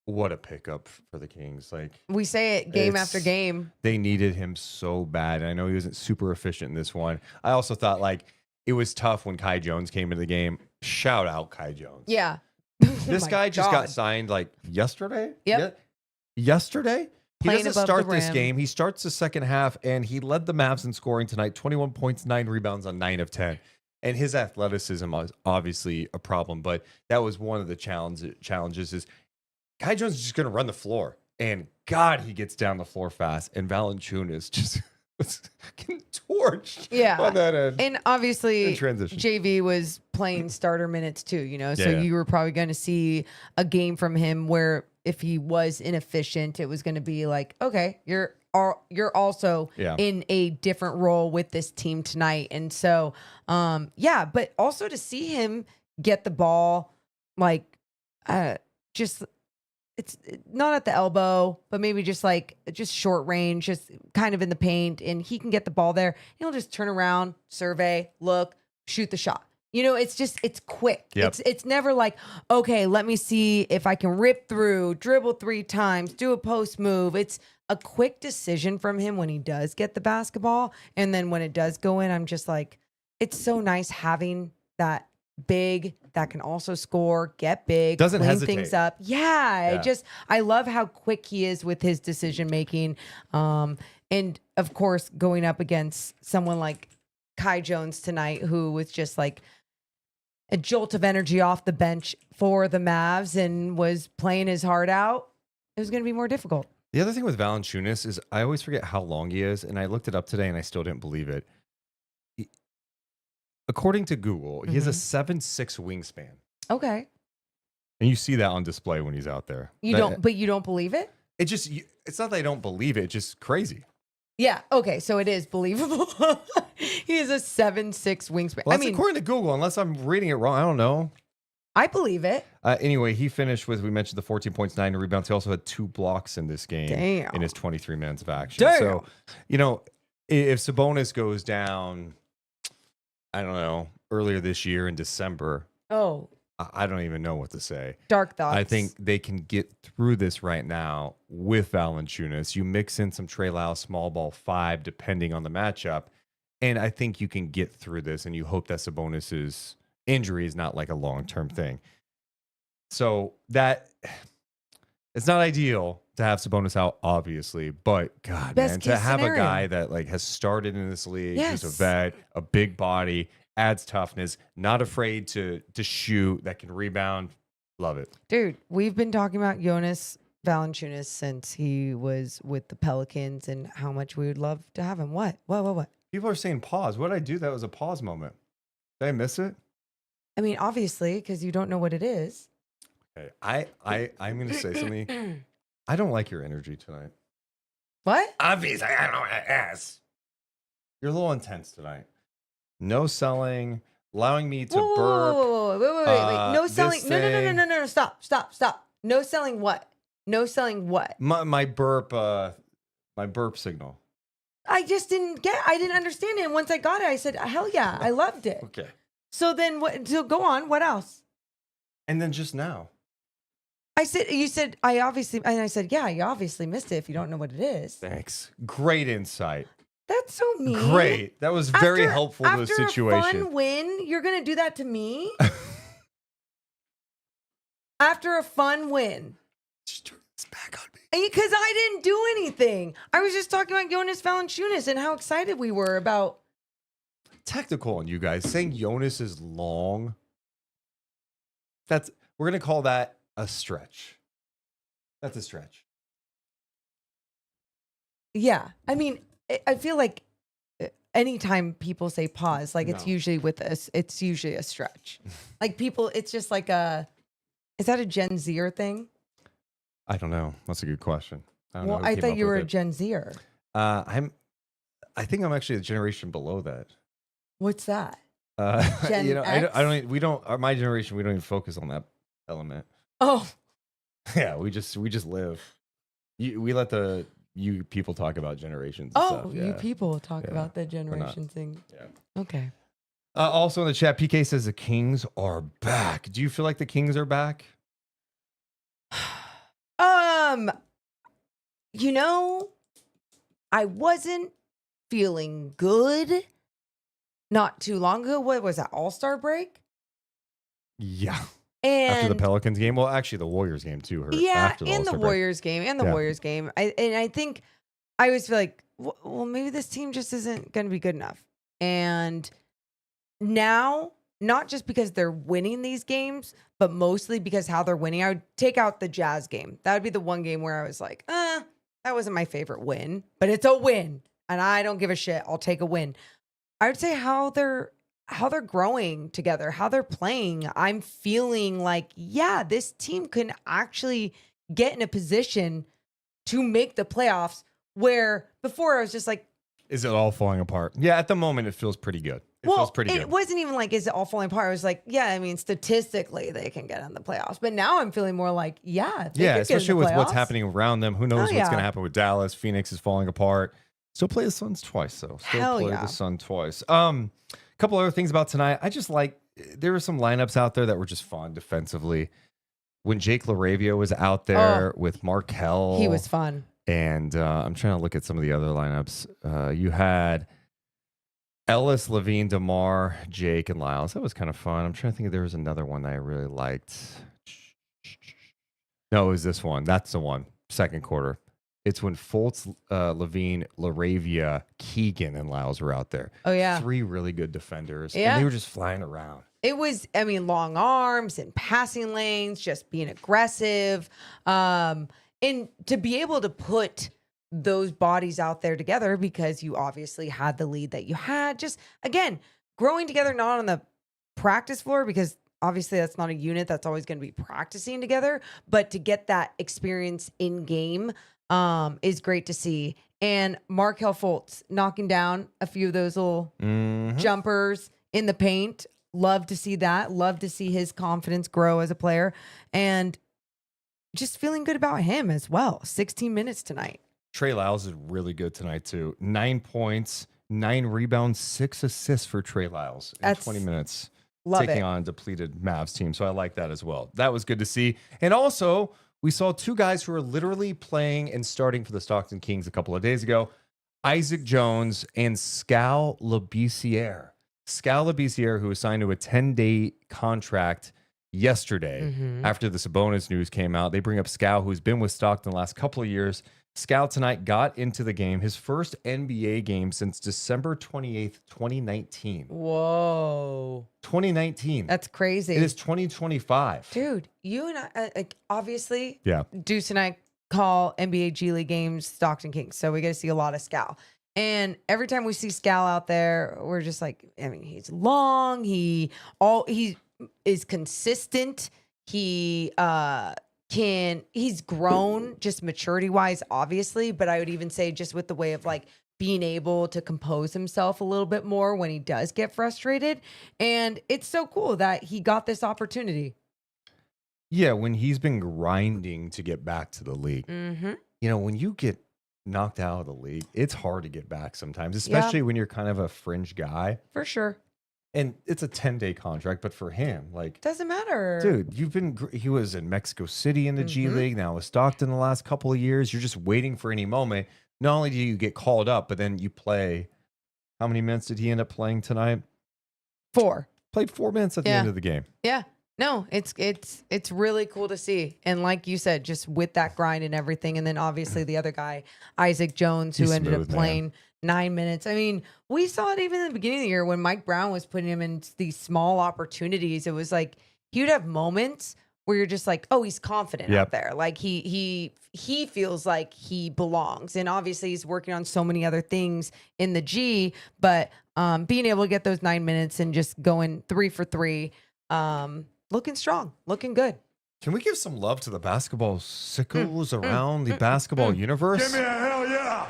what a pickup for the Kings. Like, we say it game after game. They needed him so bad. And I know he wasn't super efficient in this one. I also thought it was tough when Kai Jones came into the game. Shout out Kai Jones. Yeah. This guy just got signed yesterday. Yep. Yesterday. He Playing doesn't above start the this rim. game. He starts the second half and he led the Mavs in scoring tonight. 21 points, 9 rebounds on 9 of 10. And his athleticism was obviously a problem, but that was one of the challenges is Kai Jones is just going to run the floor, and God, he gets down the floor fast, and Valanciunas just was getting torched on that end. And obviously, in transition. JV was playing starter minutes too, so Yeah. you were probably going to see a game from him where if he was inefficient, it was going to be like, okay, you're also in a different role with this team tonight. And so, but also to see him get the ball, just... It's not at the elbow, but maybe just short range, just kind of in the paint, and he can get the ball there. He'll just turn around, survey, look, shoot the shot. It's quick. Yep. It's never like, okay, let me see if I can rip through, dribble 3 times, do a post move. It's a quick decision from him when he does get the basketball. And then when it does go in, I'm just like, it's so nice having that big that can also score, get big, doesn't clean hesitate. things up. Yeah. I love how quick he is with his decision making. And of course, going up against someone like Kai Jones tonight, who was just like a jolt of energy off the bench for the Mavs and was playing his heart out, it was going to be more difficult. The other thing with Valanciunas is I always forget how long he is, and I looked it up today and I still didn't believe it. According to Google, he has a 7'6" wingspan. Okay. And you see that on display when he's out there. But you don't believe it? It's not that I don't believe it, it's just crazy. Yeah. Okay. So it is believable. He is a 7'6" wingspan. Well, that's according to Google, unless I'm reading it wrong. I don't know. I believe it. Anyway, he finished with, we mentioned the 14 points, 9 rebounds. He also had 2 blocks in this game in his 23 minutes of action. Damn. So, you know, if Sabonis goes down, I don't know, earlier this year in December, I don't even know what to say. Dark thoughts. I think they can get through this right now with Valanciunas. You mix in some Trey Lyles small ball 5, depending on the matchup, and I think you can get through this, and you hope that Sabonis's injury is not like a long-term thing. So that it's not ideal to have Sabonis out, obviously, but God, man, to have a guy that like has started in this league, who's a vet, a big body, adds toughness, not afraid to shoot, that can rebound, love it. Dude, we've been talking about Jonas Valanciunas since he was with the Pelicans and how much we would love to have him. What? People are saying pause. What did I do? That was a pause moment. Did I miss it? I mean, obviously, because you don't know what it is. Okay. I'm going to say something. I don't like your energy tonight. What? Obviously, I don't know what it is. You're a little intense tonight. No selling, allowing me to burp. Wait. No selling. No. Stop. No selling what? No selling what? My burp signal. I just didn't understand it. And once I got it, I said, hell yeah, I loved it. Okay. So then what? So go on. What else? And then just now. I said, I said, yeah, you obviously missed it if you don't know what it is. Thanks. Great insight. That's so mean. Great. That was very helpful to the situation. After a fun win, you're going to do that to me? After a fun win. Just turn this back on me. Because I didn't do anything. I was just talking about Jonas Valanciunas and how excited we were about. Technical on you guys. Saying Jonas is long. We're going to call that a stretch. That's a stretch. Yeah. I mean, I feel like anytime people say pause, like it's usually it's usually a stretch. Like people, it's just like is that a Gen Zer thing? I don't know. That's a good question. I thought you were a Gen Zer. I think I'm actually a generation below that. What's that? Gen X? My generation, we don't even focus on that element. Oh. Yeah, we just live. We let you people talk about generations and stuff. Yeah. You people talk about the generation thing. Yeah. Okay. Also in the chat, PK says the Kings are back. Do you feel like the Kings are back? I wasn't feeling good not too long ago. What was that, All-Star break? Yeah. And after the Pelicans game? Well, actually the Warriors game too. After the Warriors game. Warriors game. I think I always feel like, well, maybe this team just isn't going to be good enough. And now, not just because they're winning these games, but mostly because how they're winning. I would take out the Jazz game. That would be the one game where I was like, that wasn't my favorite win, but it's a win. And I don't give a shit. I'll take a win. I would say how they're growing together, how they're playing. I'm feeling like, yeah, this team can actually get in a position to make the playoffs, where before I was just like, is it all falling apart? Yeah, at the moment it feels pretty good. It wasn't even like, is it all falling apart? I was like, yeah, I mean, statistically they can get in the playoffs. But now I'm feeling more like, especially with what's happening around them. Who knows what's going to happen with Dallas? Phoenix is falling apart. Still play the Suns twice, though. The Suns twice. Couple other things about tonight. I just there were some lineups out there that were just fun defensively. When Jake LaRavia was out there with Markelle. He was fun. And I'm trying to look at some of the other lineups. You had Ellis, LaVine, DeMar, Jake, and Lyles. That was kind of fun. I'm trying to think if there was another one that I really liked. No, it was this one. That's the one. Second quarter. It's when Fultz, LaVine, LaRavia, Keegan, and Lyles were out there. Oh, yeah. 3 really good defenders. Yeah. And they were just flying around. It was, long arms and passing lanes, just being aggressive. And to be able to put those bodies out there together, because you obviously had the lead that you had. Just, again, growing together, not on the practice floor, because obviously that's not a unit that's always going to be practicing together, but to get that experience in game is great to see. And Markelle Fultz knocking down a few of those little jumpers in the paint. love to see that. Love to see his confidence grow as a player. And just feeling good about him as well. 16 minutes tonight. Trey Lyles is really good tonight, too. 9 points, 9 rebounds, 6 assists for Trey Lyles in 20 minutes. Taking on a depleted Mavs team. So I like that as well. That was good to see. And also, we saw 2 guys who are literally playing and starting for the Stockton Kings a couple of days ago. Isaac Jones and Skal Labissiere. Skal Labissiere, who was signed to a 10-day contract yesterday after the Sabonis news came out. They bring up Skal, who's been with Stockton the last couple of years. Skal tonight got into the game, his first NBA game since December 28th, 2019. Whoa. 2019. That's crazy. It is 2025. Dude, you and I, like, obviously, Yeah. Deuce and I call NBA G League games Stockton Kings. So we get to see a lot of Skal. And every time we see Skal out there, we're just like, I mean, he's long. He is consistent. He's grown just maturity wise, obviously, but I would even say just with the way of like being able to compose himself a little bit more when he does get frustrated. And it's so cool that he got this opportunity. Yeah, when he's been grinding to get back to the league. You know, when you get knocked out of the league, it's hard to get back sometimes, especially when you're kind of a fringe guy. For sure. And it's a 10-day contract, but for him, like, Doesn't matter. dude, he was in Mexico City in the G League, now with Stockton the last couple of years. You're just waiting for any moment. Not only do you get called up, but then you play. How many minutes did he end up playing tonight? 4. Played 4 minutes at the end of the game. Yeah. No, it's really cool to see. And like you said, just with that grind and everything. And then obviously the other guy, Isaac Jones, who ended up playing 9 minutes. I mean, we saw it even in the beginning of the year when Mike Brown was putting him in these small opportunities. It was like he would have moments where you're just like, oh, he's confident out there. Like he feels like he belongs. And obviously he's working on so many other things in the G, but being able to get those 9 minutes and just going 3 for 3, looking strong, looking good. Can we give some love to the basketball sickos around the basketball universe? Give me a hell yeah.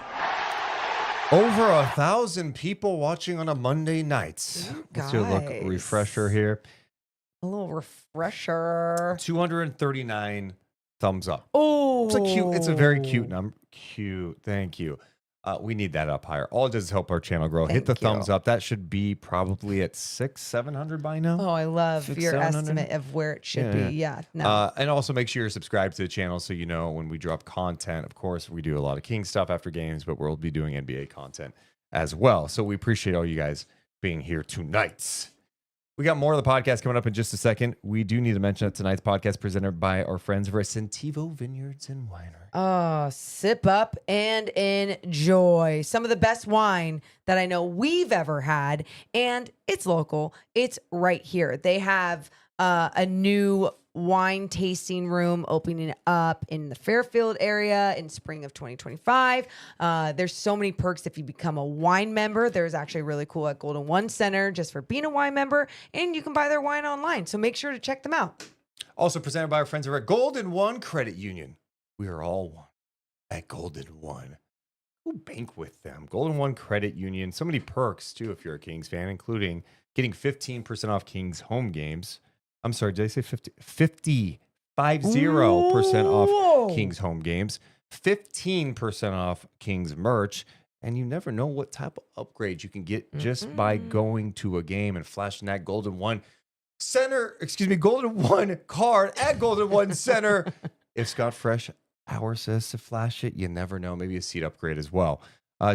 Over 1,000 people watching on a Monday night. Let's do a look refresher here. A little refresher. 239 thumbs up. Oh, It's a very cute number. Cute. Thank you. We need that up higher. All it does is help our channel grow. Hit the thumbs up. That should be probably at 600-700 by now. Oh, I love your estimate of where it should be. Yeah. No. And also make sure you're subscribed to the channel so you know when we drop content. Of course, we do a lot of King stuff after games, but we'll be doing NBA content as well. So we appreciate all you guys being here tonight. We got more of the podcast coming up in just a second. We do need to mention that tonight's podcast presented by our friends over at Sentivo Vineyards and Winery. Oh, sip up and enjoy some of the best wine that I know we've ever had. And it's local. It's right here. They have a new wine tasting room opening up in the Fairfield area in spring of 2025. There's so many perks if you become a wine member. There's actually really cool at Golden One Center just for being a wine member, and you can buy their wine online. So make sure to check them out. Also presented by our friends over at Golden One Credit Union. We are all one at Golden One. Go bank with them. Golden One Credit Union. So many perks too if you're a Kings fan, including getting 15% off Kings home games. I'm sorry, did I say 50? 50% off Kings home games, 15% off Kings merch, and you never know what type of upgrade you can get just by going to a game and flashing that Golden One card at Golden One Center. If Scott Fresh Hour says to flash it, you never know. Maybe a seat upgrade as well.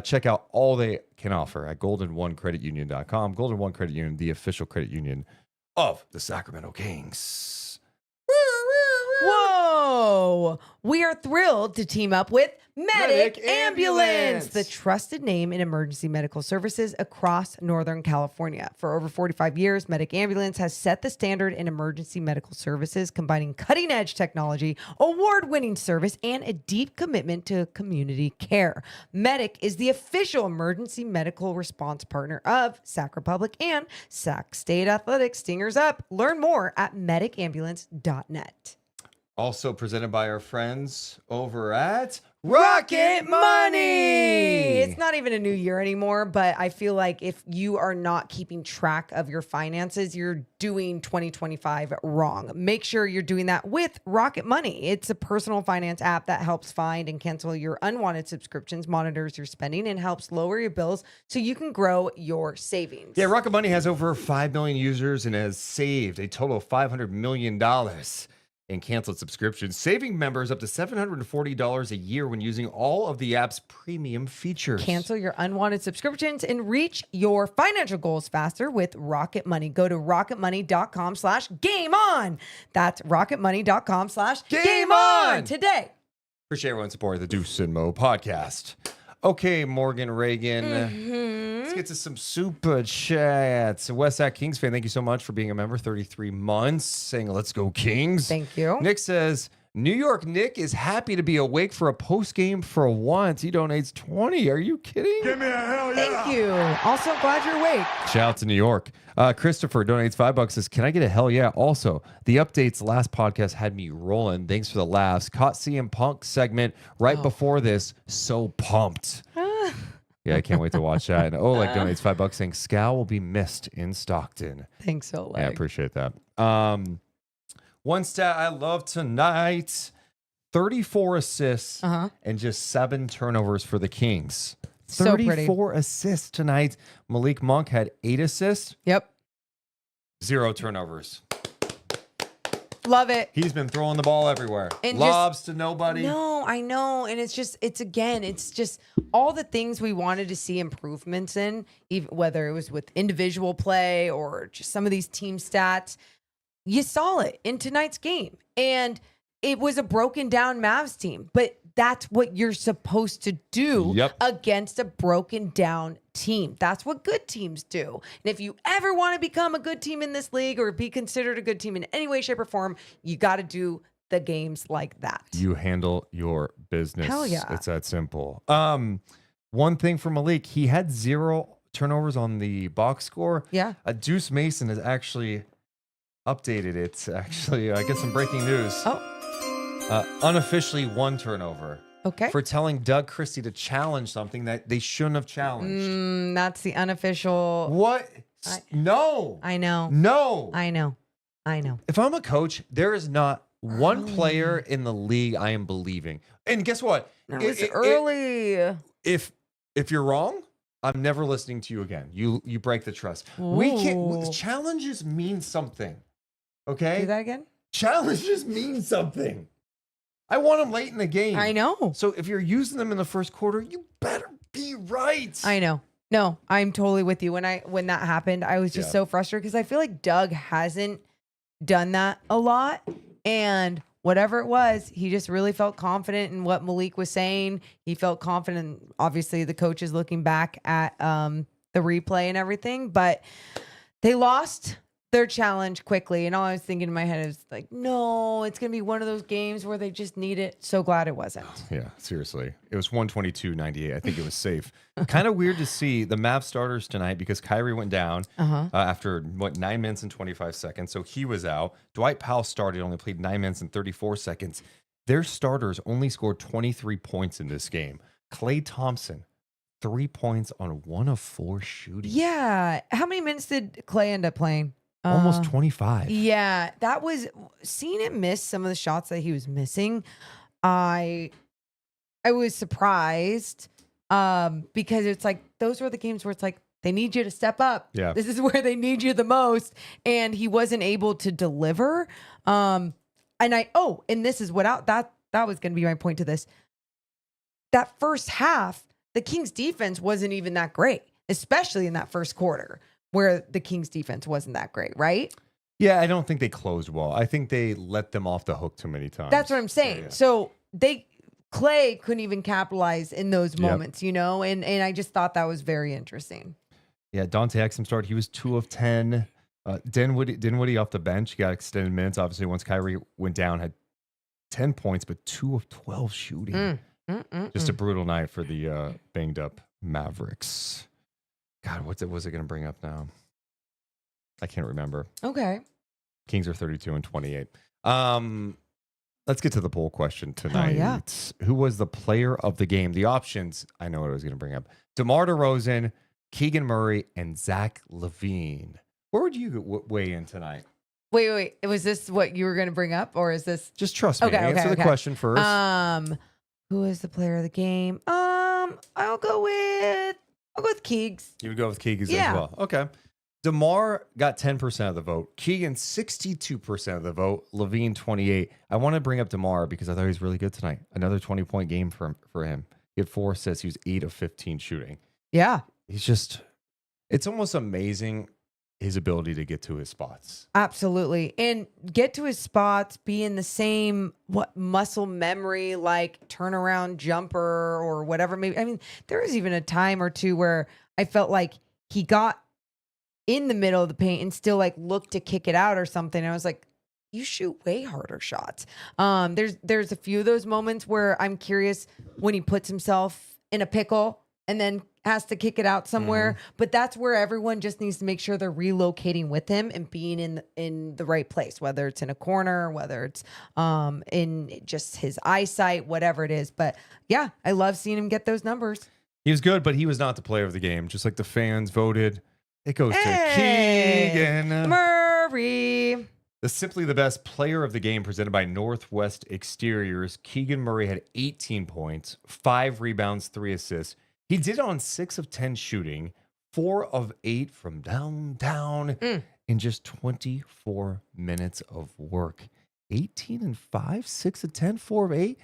Check out all they can offer at goldenonecreditunion.com. Golden One Credit Union, the official credit union of the Sacramento Kings. Whoa! We are thrilled to team up with Medic Ambulance, the trusted name in emergency medical services across Northern California. For over 45 years, Medic Ambulance has set the standard in emergency medical services, combining cutting-edge technology, award-winning service, and a deep commitment to community care. Medic is the official emergency medical response partner of Sac Republic and Sac State Athletics. Stingers up. Learn more at medicambulance.net. Also presented by our friends over at Rocket Money. It's not even a new year anymore, but I feel like if you are not keeping track of your finances, you're doing 2025 wrong. Make sure you're doing that with Rocket Money. It's a personal finance app that helps find and cancel your unwanted subscriptions, monitors your spending, and helps lower your bills so you can grow your savings. Yeah, Rocket Money has over 5 million users and has saved a total of $500 million in canceled subscriptions, saving members up to $740 a year when using all of the app's premium features. Cancel your unwanted subscriptions and reach your financial goals faster with Rocket Money. Go to rocketmoney.com/gameon. That's rocketmoney.com/gameon today. Appreciate everyone's support of the Deuce and Mo podcast. Okay, Morgan Reagan. Let's get to some super chats. West Side Kings fan, thank you so much for being a member. 33 months, saying let's go Kings. Thank you. Nick says, New York Nick is happy to be awake for a post game for once. He donates 20. Are you kidding? Give me a hell yeah. Thank you. Also, glad you're awake. Shout out to New York. Christopher donates $5. Says, can I get a hell yeah? Also, the updates last podcast had me rolling. Thanks for the laughs. Caught CM Punk segment right before this. So pumped. Yeah, I can't wait to watch that. And Oleg donates $5 saying Skal will be missed in Stockton. Thanks, Oleg. Yeah, I appreciate that. One stat I love tonight: 34 assists and just 7 turnovers for the Kings. So 34 assists tonight. Malik Monk had 8 assists. Yep. 0 turnovers. Love it. He's been throwing the ball everywhere. And Lobs to nobody. No, I know. And it's just all the things we wanted to see improvements in, even whether it was with individual play or just some of these team stats. You saw it in tonight's game. And it was a broken down Mavs team, but that's what you're supposed to do against a broken down team. That's what good teams do. And if you ever want to become a good team in this league or be considered a good team in any way, shape, or form, you got to do the games like that. You handle your business. Hell yeah. It's that simple. One thing for Malik, he had 0 turnovers on the box score. Yeah. Deuce Mason has actually updated it. Actually, I get some breaking news. Unofficially 1 turnover. Okay. For telling Doug Christie to challenge something that they shouldn't have challenged. That's the unofficial. What? No. I know. No. I know. If I'm a coach, there is not one player in the league I am believing. And guess what? It's early. If you're wrong, I'm never listening to you again. You break the trust. We can't. Challenges mean something. Okay? Do that again? Challenges mean something. I want them late in the game. I know. So if you're using them in the first quarter, you better be right. I know. No, I'm totally with you. When that happened, I was just so frustrated because I feel like Doug hasn't done that a lot. And whatever it was, he just really felt confident in what Malik was saying. He felt confident. Obviously, the coach is looking back at the replay and everything, but they lost their challenge quickly. And all I was thinking in my head is like, no, it's going to be one of those games where they just need it. So glad it wasn't. Yeah, seriously. It was 122-98. I think it was safe. Kind of weird to see the Mavs starters tonight because Kyrie went down after 9 minutes and 25 seconds. So he was out. Dwight Powell started, only played 9 minutes and 34 seconds. Their starters only scored 23 points in this game. Klay Thompson, 3 points on 1 of 4 shooting. Yeah. How many minutes did Klay end up playing? Almost 25. Yeah, that was seeing it miss some of the shots that he was missing. I was surprised because it's like those were the games where it's like they need you to step up. Yeah, this is where they need you the most, and he wasn't able to deliver. And this is what that was going to be my point to this. That first half, the Kings defense wasn't even that great, especially in that first quarter, where the Kings defense wasn't that great, right? Yeah, I don't think they closed well. I think they let them off the hook too many times. That's what I'm saying. Yeah. So Klay couldn't even capitalize in those moments, and I just thought that was very interesting. Yeah, Dante Exum started. He was 2 of 10. Dinwiddie off the bench. He got extended minutes. Obviously, once Kyrie went down, had 10 points, but 2 of 12 shooting. Just a brutal night for the banged up Mavericks. God, was it going to bring up now? I can't remember. Okay. Kings are 32 and 28. Let's get to the poll question tonight. yeah. Who was the player of the game? The options, I know what I was going to bring up. DeMar DeRozan, Keegan Murray, and Zach LaVine. Where would you weigh in tonight? Wait. Was this what you were going to bring up, or is this? Just trust me. Answer the question first. Who is the player of the game? I'll go with Keegs. You would go with Keegan Yeah. as well. Okay. DeMar got 10% of the vote. Keegan, 62% of the vote. LaVine, 28%. I want to bring up DeMar because I thought he was really good tonight. Another 20-point game for him. He had 4 assists. He was 8 of 15 shooting. Yeah, It's almost amazing his ability to get to his spots. absolutely. And get to his spots, be in the same muscle memory, like turnaround jumper or whatever. Maybe, I mean, there was even a time or two where I felt like he got in the middle of the paint and still like looked to kick it out or something. And I was like, you shoot way harder shots. There's a few of those moments where I'm curious when he puts himself in a pickle and then has to kick it out somewhere. But that's where everyone just needs to make sure they're relocating with him and being in the right place, whether it's in a corner, whether it's in just his eyesight, whatever it is. But yeah, I love seeing him get those numbers. He was good, but he was not the player of the game. Just like the fans voted, it goes to Keegan Murray. The Simply the Best Player of the Game presented by Northwest Exteriors. Keegan Murray had 18 points, 5 rebounds, 3 assists. He did on 6 of 10 shooting, 4 of 8 from downtown in just 24 minutes of work. 18 and 5, 6 of 10, 4 of 8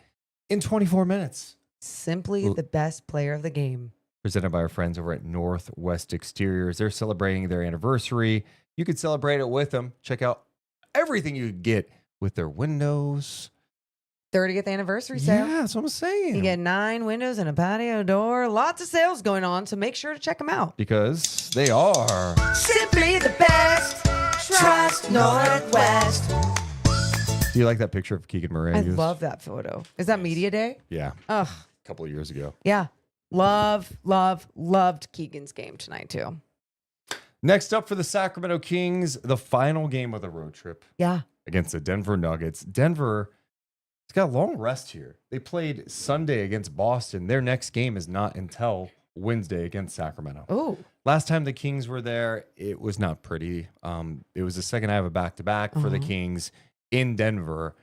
in 24 minutes. Simply the best player of the game. Presented by our friends over at Northwest Exteriors. They're celebrating their anniversary. You could celebrate it with them. Check out everything you could get with their windows. 30th anniversary sale. Yeah, that's what I'm saying. You get 9 windows and a patio door. Lots of sales going on, so make sure to check them out. Because they are Simply the best. Trust Northwest. Do you like that picture of Keegan Murray? I love that photo. Is that media day? Yeah. Ugh. A couple of years ago. Yeah. Loved Keegan's game tonight too. Next up for the Sacramento Kings, the final game of the road trip Yeah. against the Denver Nuggets. Denver has got a long rest here. They played Sunday against Boston. Their next game is not until Wednesday against Sacramento. Oh. Last time the Kings were there, it was not pretty. It was the second half of back-to-back for the Kings in Denver,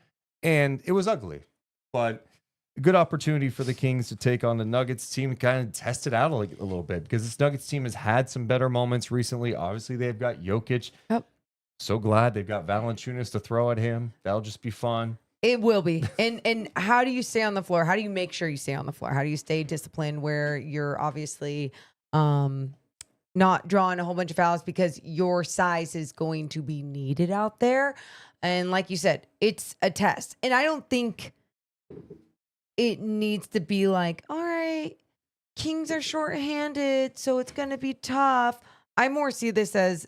and it was ugly. But a good opportunity for the Kings to take on the Nuggets team, kind of test it out a little bit, because this Nuggets team has had some better moments recently. Obviously, they've got Jokic. Yep. So glad they've got Valanciunas to throw at him. That'll just be fun. It will be. And how do you stay on the floor? How do you make sure you stay on the floor? How do you stay disciplined where you're obviously not drawing a whole bunch of fouls because your size is going to be needed out there? And like you said, it's a test. And I don't think it needs to be like, all right, Kings are shorthanded, so it's going to be tough. I more see this as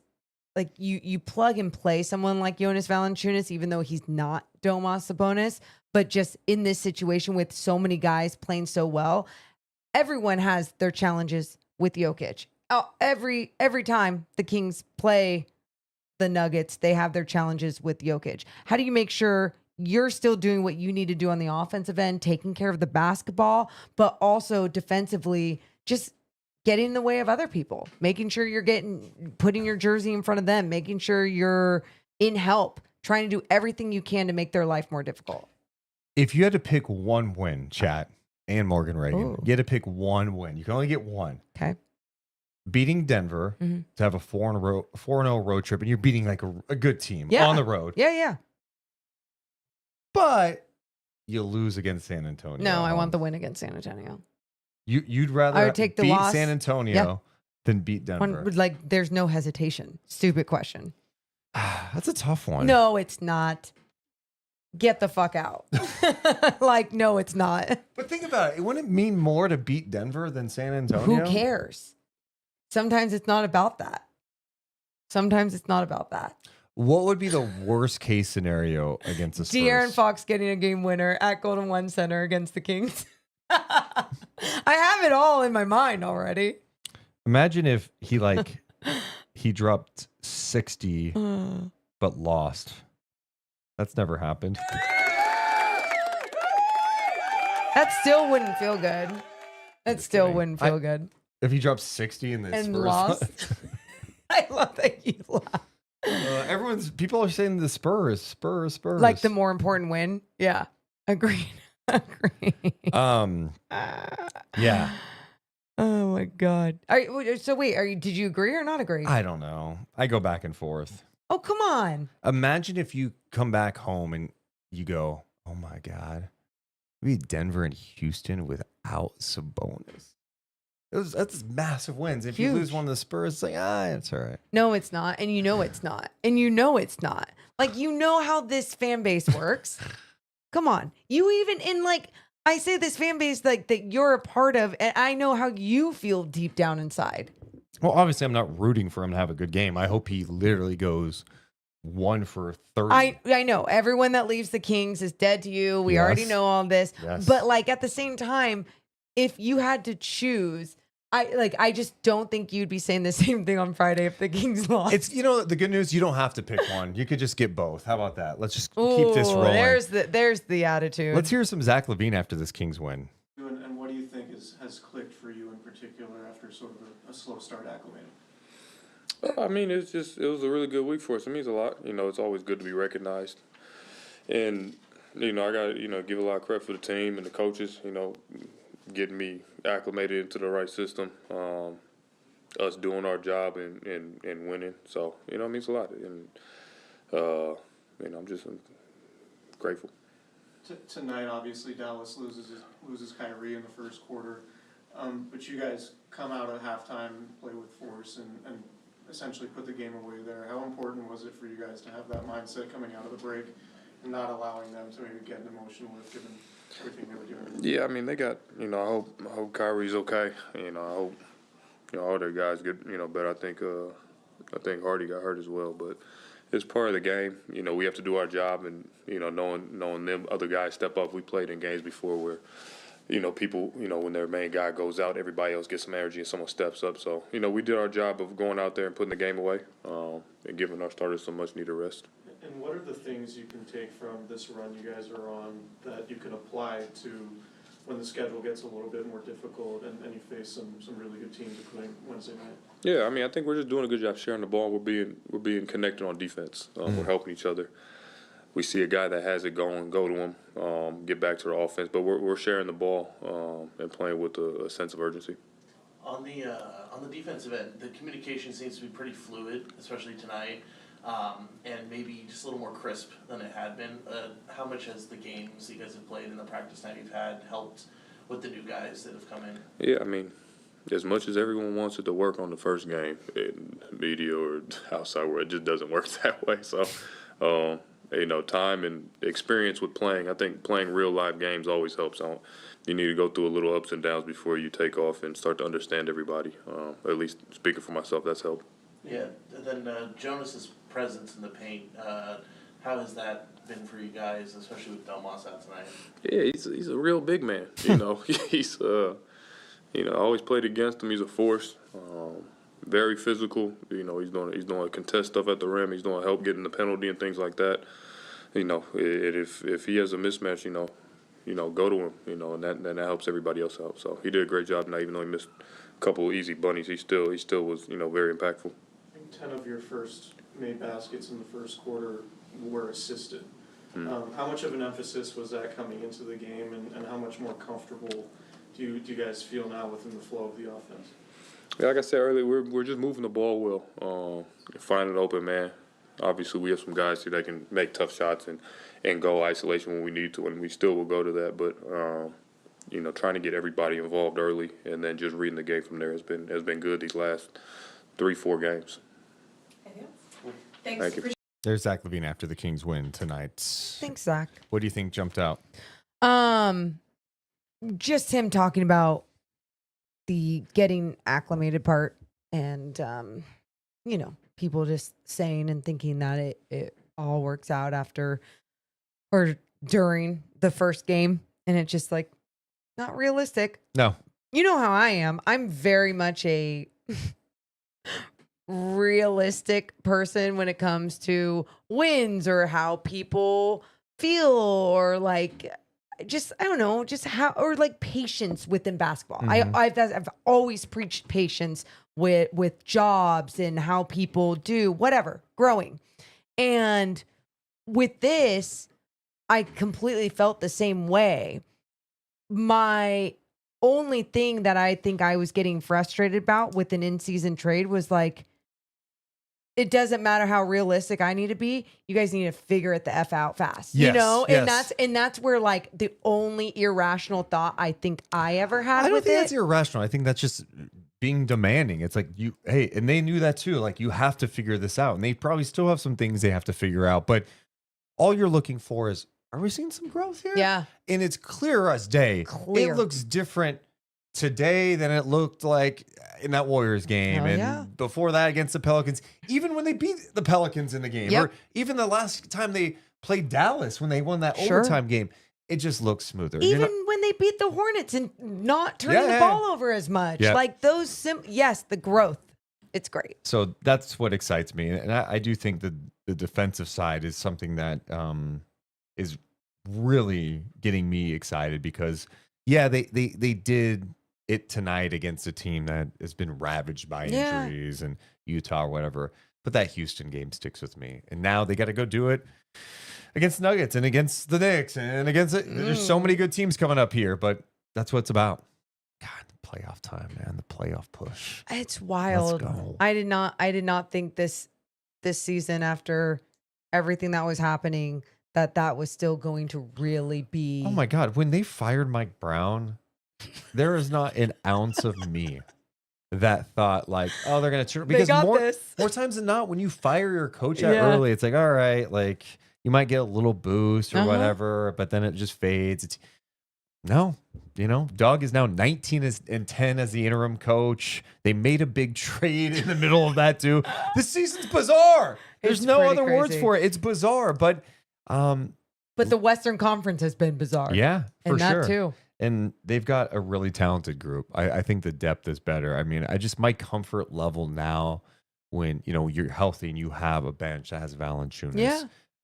like you plug and play someone like Jonas Valanciunas, even though he's not Domantas Sabonis, but just in this situation with so many guys playing so well, everyone has their challenges with Jokic. Oh, every time the Kings play the Nuggets, they have their challenges with Jokic. How do you make sure you're still doing what you need to do on the offensive end, taking care of the basketball, but also defensively just getting in the way of other people, making sure you're putting your jersey in front of them, making sure you're in help, trying to do everything you can to make their life more difficult? If you had to pick one win, chat, and Morgan Reagan, Ooh. you had to pick one win. You can only get one. Okay. Beating Denver to have a 4-0 road trip, and you're beating like a good team on the road. Yeah. But you lose against San Antonio. No, I want the win against San Antonio. You'd rather I would take the beat loss. San Antonio than beat Denver. Like, there's no hesitation. Stupid question. That's a tough one. No, it's not. Get the fuck out. Like, no, it's not. But think about it. Wouldn't it mean more to beat Denver than San Antonio? Who cares? Sometimes it's not about that. What would be the worst case scenario against the Spurs? De'Aaron Fox getting a game winner at Golden One Center against the Kings. I have it all in my mind already. Imagine if he dropped 60 but lost. That's never happened. That still wouldn't feel good. That still kidding. wouldn't feel good. If he drops 60 in the And Spurs, lost. I love that you laugh. people are saying the Spurs. Like the more important win. Yeah. Agreed. Agreed. Yeah. Oh my God. Did you agree or not agree? I don't know. I go back and forth. Oh, come on. Imagine if you come back home and you go, oh my God, we beat Denver and Houston without Sabonis. That's massive wins. If you lose one of the Spurs, it's like, it's all right. No, it's not. And you know it's not. And you know it's not. Like, you know how this fan base works. Come on. You even in I say this fan base that you're a part of, and I know how you feel deep down inside. Well, obviously, I'm not rooting for him to have a good game. I hope he literally goes 1 for 30. I know. Everyone that leaves the Kings is dead to you. We already know all this. Yes. But at the same time, if you had to choose, I just don't think you'd be saying the same thing on Friday if the Kings lost. It's the good news, you don't have to pick one. You could just get both. How about that? Let's just keep this rolling. There's the attitude. Let's hear some Zach LaVine after this Kings win. And what do you think has clicked for you in particular after sort of a slow start acclimating? I mean, it was a really good week for us. It means a lot. It's always good to be recognized. And, I got to, give a lot of credit for the team and the coaches, getting me acclimated into the right system, us doing our job and winning. So, it means a lot. And, I'm just grateful. Tonight, obviously, Dallas loses Kyrie in the first quarter. But you guys come out at halftime, play with force, and essentially put the game away there. How important was it for you guys to have that mindset coming out of the break and not allowing them to maybe get emotional with given everything they were doing? Yeah, I mean, they got, I hope Kyrie's okay. I hope, all their guys get, better. I think Hardy got hurt as well, but it's part of the game. We have to do our job, and, knowing them other guys step up. We played in games before where, people, when their main guy goes out, everybody else gets some energy and someone steps up. So, we did our job of going out there and putting the game away and giving our starters some much-needed rest. And what are the things you can take from this run you guys are on that you can apply to when the schedule gets a little bit more difficult and you face some really good teams, including Wednesday night? Yeah, I mean, I think we're just doing a good job sharing the ball. We're being connected on defense. We're helping each other. We see a guy that has it going, go to him, get back to the offense. But we're sharing the ball and playing with a sense of urgency. On the defensive end, the communication seems to be pretty fluid, especially tonight, and maybe just a little more crisp than it had been. How much has the games you guys have played and the practice time you've had helped with the new guys that have come in? Yeah, I mean, as much as everyone wants it to work on the first game in media or outside world, it just doesn't work that way. So, time and experience with playing. I think playing real live games always helps. You need to go through a little ups and downs before you take off and start to understand everybody. At least speaking for myself, that's helped. Yeah, and then Jonas's presence in the paint, how has that been for you guys, especially with Domantas out tonight? Yeah, he's a real big man. He's I always played against him. He's a force. Very physical. He's doing contest stuff at the rim. He's doing help getting the penalty and things like that. If he has a mismatch, go to him. And that helps everybody else out. So he did a great job tonight, even though he missed a couple of easy bunnies. He still was very impactful. I think 10 of your first made baskets in the first quarter were assisted. How much of an emphasis was that coming into the game, and how much more comfortable do you guys feel now within the flow of the offense? Yeah, like I said earlier, we're just moving the ball well, finding an open man. Obviously, we have some guys here that can make tough shots and go isolation when we need to, and we still will go to that. But trying to get everybody involved early and then just reading the game from there has been good these last 3-4 games. Thank you. There's Zach LaVine after the Kings win tonight. Thanks, Zach. What do you think jumped out? Just him talking about the getting acclimated part and, people just saying and thinking that it all works out after or during the first game. And it's just not realistic. No. You know how I am. I'm very much a realistic person when it comes to wins or how people feel or I don't know, just how, or like patience within basketball. I've always preached patience with jobs and how people do whatever, growing. And with this, I completely felt the same way. My only thing that I think I was getting frustrated about with an in-season trade was like, it doesn't matter how realistic I need to be. You guys need to figure it the F out fast. Yes, you know? yes. And that's where like the only irrational thought I think I ever had I don't with think it. that's irrational. I think that's just being demanding. It's like hey, and they knew that too. Like you have to figure this out. And they probably still have some things they have to figure out. But all you're looking for is, are we seeing some growth here? Yeah. And it's clear as day. Clear. It looks different today than it looked like in that Warriors game. Hell And yeah. before that against the Pelicans, even when they beat the Pelicans in the game, Yep. or even the last time they played Dallas when they won that Sure. overtime game, it just looks smoother. You're Even not- when they beat the Hornets and not turning the Yeah. ball over as much. Yeah. Like those, yes, the growth. It's great. So that's what excites me. And I do think that the defensive side is something that is really getting me excited because, yeah, they did it tonight against a team that has been ravaged by Yeah. injuries and Utah or whatever. But that Houston game sticks with me. And now they got to go do it against Nuggets and against the Knicks and against it. There's so many good teams coming up here, but that's what it's about. God, the playoff time, man, the playoff push. It's wild. go. I did not think this season, after everything that was happening, that was still going to really be. Oh my God, when they fired Mike Brown, there is not an ounce of me that thought like, oh, they're gonna turn, because got more this. times than not, when you fire your coach out Yeah. early, it's like, all right, like you might get a little boost or Uh-huh. whatever, but then it just fades. It's no, Doug is now 19-10 as the interim coach. They made a big trade in the middle of that too. This season's bizarre. There's It's no pretty other words crazy. for it. It's bizarre, but But the Western Conference has been bizarre. yeah, for and that sure. too. And they've got a really talented group. I think the depth is better. I mean, my comfort level now when, you're healthy and you have a bench that has Valanciunas. Yeah.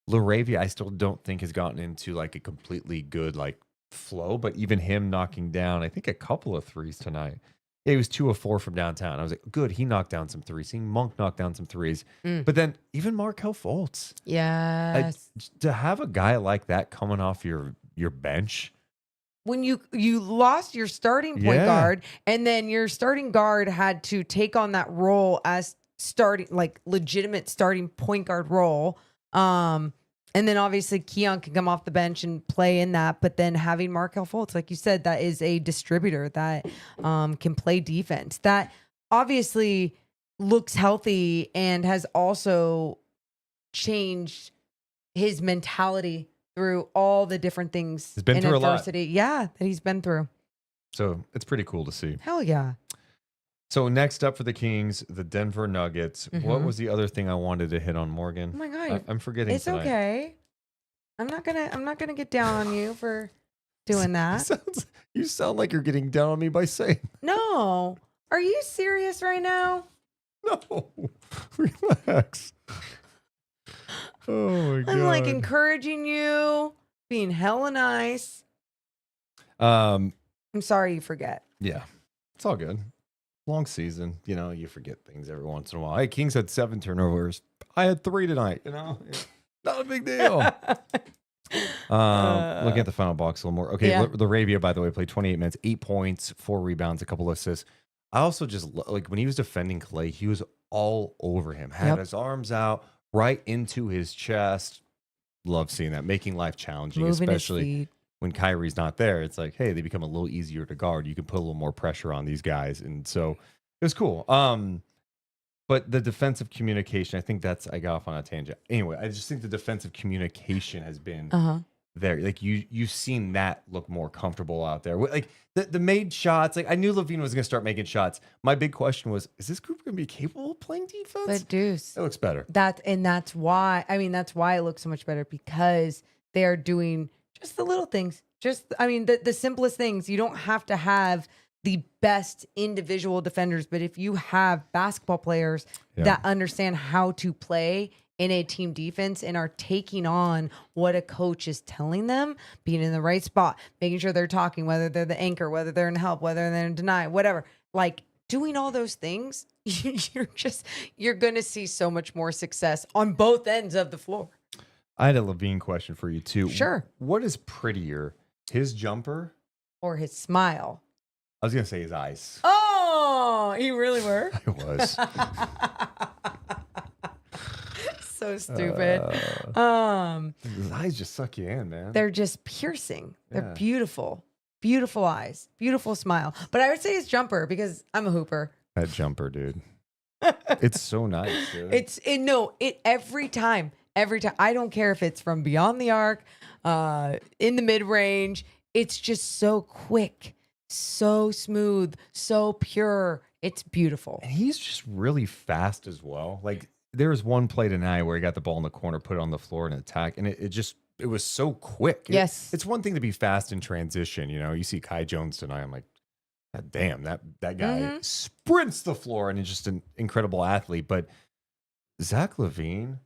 Laravia, I still don't think has gotten into like a completely good like flow, but even him knocking down, I think a couple of threes tonight. Yeah, he was 2 of 4 from downtown. I was like, good. He knocked down some threes. Seeing Monk knock down some threes. But then even Markelle Fultz, Yes. to have a guy like that coming off your bench. When you lost your starting point Yeah. guard, and then your starting guard had to take on that role as starting, like legitimate starting point guard role. And then obviously Keon can come off the bench and play in that, but then having Markelle Fultz, like you said, that is a distributor that can play defense. That obviously looks healthy and has also changed his mentality through all the different things He's been in through a lot. adversity. Yeah, that he's been through. So it's pretty cool to see. Hell yeah. So next up for the Kings, the Denver Nuggets. What was the other thing I wanted to hit on, Morgan? Oh my God. I'm forgetting. It's tonight. okay. I'm not gonna get down on you for doing that. You sound like you're getting down on me by saying No. Are you serious right now? no. Relax. Oh my God. I'm like encouraging you, being hella nice. I'm sorry you forget. Yeah, it's all good. Long season, you forget things every once in a while. Hey, Kings had 7 turnovers. I had 3 tonight. Not a big deal. Looking at the final box a little more. Okay, Yeah. Laravia, by the way, played 28 minutes, 8 points, 4 rebounds, a couple assists. I also just like when he was defending Clay, he was all over him. Had Yep. his arms out right into his chest. Love seeing that, making life challenging, Moving his especially feet. when Kyrie's not there. It's like, hey, they become a little easier to guard. You can put a little more pressure on these guys, and so it was cool. But the defensive communication, I think I got off on a tangent. Anyway, I just think the defensive communication has been there. Like you've seen that look more comfortable out there. Like the made shots. Like I knew LaVine was going to start making shots. My big question was, is this group going to be capable of playing defense? But Deuce, It looks better. that's why it looks so much better, because they are doing just the little things. The simplest things. You don't have to have the best individual defenders, but if you have basketball players that understand how to play in a team defense and are taking on what a coach is telling them, being in the right spot, making sure they're talking, whether they're the anchor, whether they're in help, whether they're in deny, whatever. Like doing all those things, you're going to see so much more success on both ends of the floor. I had a LaVine question for you too. Sure. What is prettier, his jumper? Or his smile. I was going to say his eyes. Oh, he really were? It was. So stupid. His eyes just suck you in, man. They're just piercing. They're Yeah. beautiful. Beautiful eyes. Beautiful smile. But I would say his jumper because I'm a hooper. That jumper, dude. It's so nice, dude. It every time. I don't care if it's from beyond the arc, in the mid range. It's just so quick, so smooth, so pure. It's beautiful. And he's just really fast as well. Like there was one play tonight where he got the ball in the corner, put it on the floor and attack, and it was so quick. Yes. It's one thing to be fast in transition. You know, you see Kai Jones tonight. I'm like, God damn, that guy sprints the floor and is just an incredible athlete. But Zach LaVine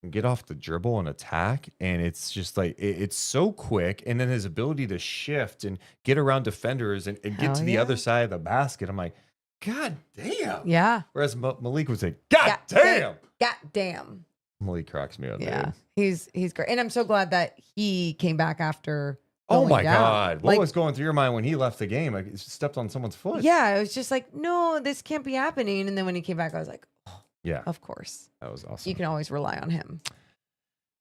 can get off the dribble and attack, and it's just like it's so quick. And then his ability to shift and get around defenders and get to the other side of the basket. I'm like, God damn. Yeah. Whereas Malik would say, God damn. God damn. Malik cracks me up. Yeah. Dude. He's great. And I'm so glad that he came back after. Oh going my down. God. What Like, was going through your mind when he left the game? Like, he stepped on someone's foot. yeah, it was just like, no, this can't be happening. And then when he came back, I was like, oh, Yeah. of course. That was awesome. You can always rely on him.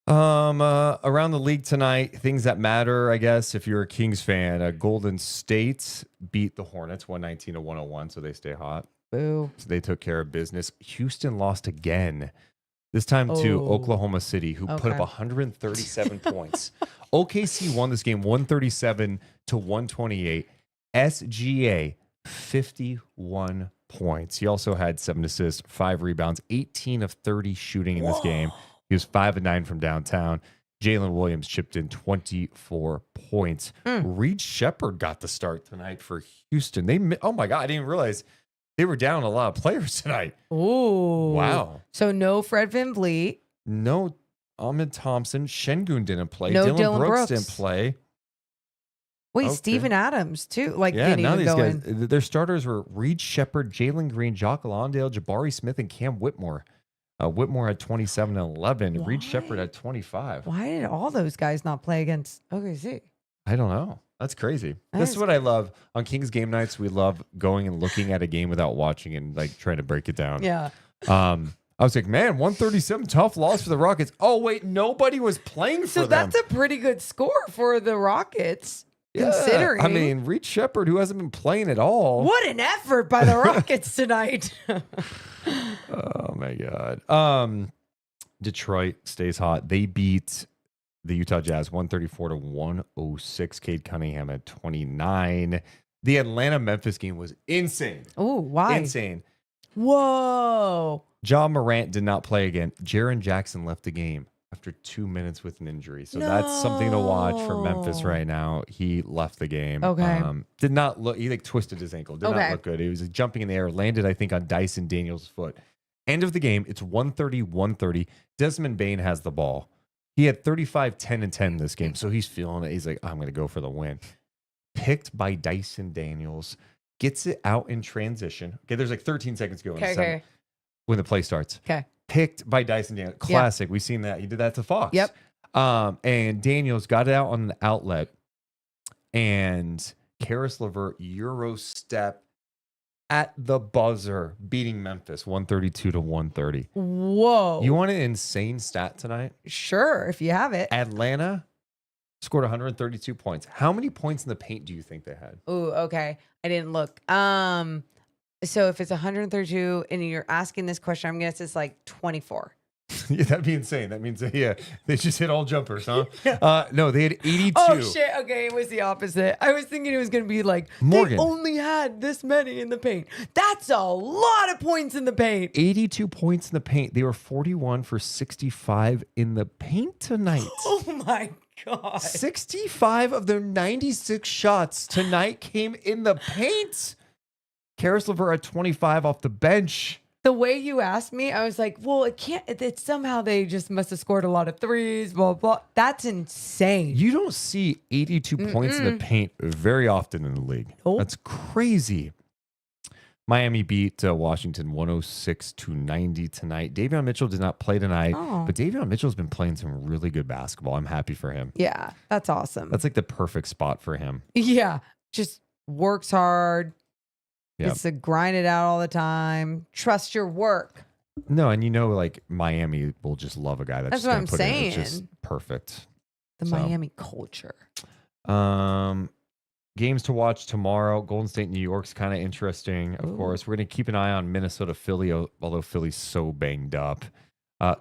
Around the league tonight, things that matter, I guess, if you're a Kings fan, Golden State beat the Hornets 119-101, so they stay hot. Boo. So they took care of business. Houston lost again, this time to Oklahoma City, who put up 137 points. OKC won this game 137-128. SGA, 51 points. He also had 7 assists, 5 rebounds, 18 of 30 shooting in this game. He was 5 of 9 from downtown. Jalen Williams chipped in 24 points. Reed Shepherd got the start tonight for Houston. Oh my God, I didn't realize they were down a lot of players tonight. Ooh. Wow. So no Fred VanVleet. No Ahmed Thompson. Shengun didn't play. No Dylan Brooks Brooks didn't play. Wait, Okay. Steven Adams too. Like Yeah, didn't none of even these go guys. in. Their starters were Reed Shepherd, Jalen Green, Jock Landale, Jabari Smith, and Cam Whitmore. Whitmore had 27 and 11. Reed Shepherd had 25. Why did all those guys not play against OKC? I don't know. That's crazy. That This is is what I love. On Kings game nights, we love going and looking at a game without watching and like trying to break it down. Yeah. I was like, man, 137, tough loss for the Rockets. Oh, wait, nobody was playing for So them. that's a pretty good score for the Rockets, Yeah. considering. I mean, Reed Shepherd, who hasn't been playing at all. what an effort by the Rockets tonight. Oh, my God. Detroit stays hot. They beat the Utah Jazz 134-106. Cade Cunningham at 29. The Atlanta-Memphis game was insane. Oh, why? Insane. Whoa. Ja Morant did not play again. Jaren Jackson left the game after 2 minutes with an injury. So that's something to watch for Memphis No. right now. He left the game. Okay. Did not look, he like twisted his ankle. Did not Okay. look good. He was jumping in the air, landed, I think, on Dyson Daniels' foot. End of the game. It's 130-130. Desmond Bane has the ball. He had 35, 10, and 10 this game. So he's feeling it. He's like, I'm going to go for the win. Picked by Dyson Daniels. Gets it out in transition. Okay, there's like 13 seconds to go. Okay. When the play starts. Okay. Picked by Dyson Daniels. Classic. We've seen that. He did that to Fox. Yep. And Daniels got it out on the outlet. And Karis LeVert Euro step at the buzzer, beating Memphis 132-130. Whoa. You want an insane stat tonight? Sure, if you have it. Atlanta scored 132 points. How many points in the paint do you think they had? Ooh, okay. I didn't look. So if it's 132 and you're asking this question, I'm guessing it's like 24. Yeah, that'd be insane. That means, yeah, they just hit all jumpers, huh? No, they had 82. Oh shit! Okay, it was the opposite. I was thinking it was gonna be like Morgan. they only had this many in the paint. That's a lot of points in the paint. 82 points in the paint. They were 41 for 65 in the paint tonight. Oh my god! 65 of their 96 shots tonight came in the paint. Karis LeVert at 25 off the bench. The way you asked me, I was like, well, it can't. It's somehow they just must have scored a lot of threes, blah, blah. That's insane. You don't see 82 points in the paint very often in the league. Nope. That's crazy. Miami beat Washington 106-90 tonight. Davion Mitchell did not play tonight, but Davion Mitchell's been playing some really good basketball. I'm happy for him. Yeah, that's awesome. That's like the perfect spot for him. Yeah, just works hard. Yep. Gets to grind it out all the time. Trust your work. No, and like Miami will just love a guy that's what I'm put saying. In. It's just perfect. The Miami culture. Games to watch tomorrow. Golden State, New York's kind of interesting, of course. We're going to keep an eye on Minnesota, Philly, although Philly's so banged up.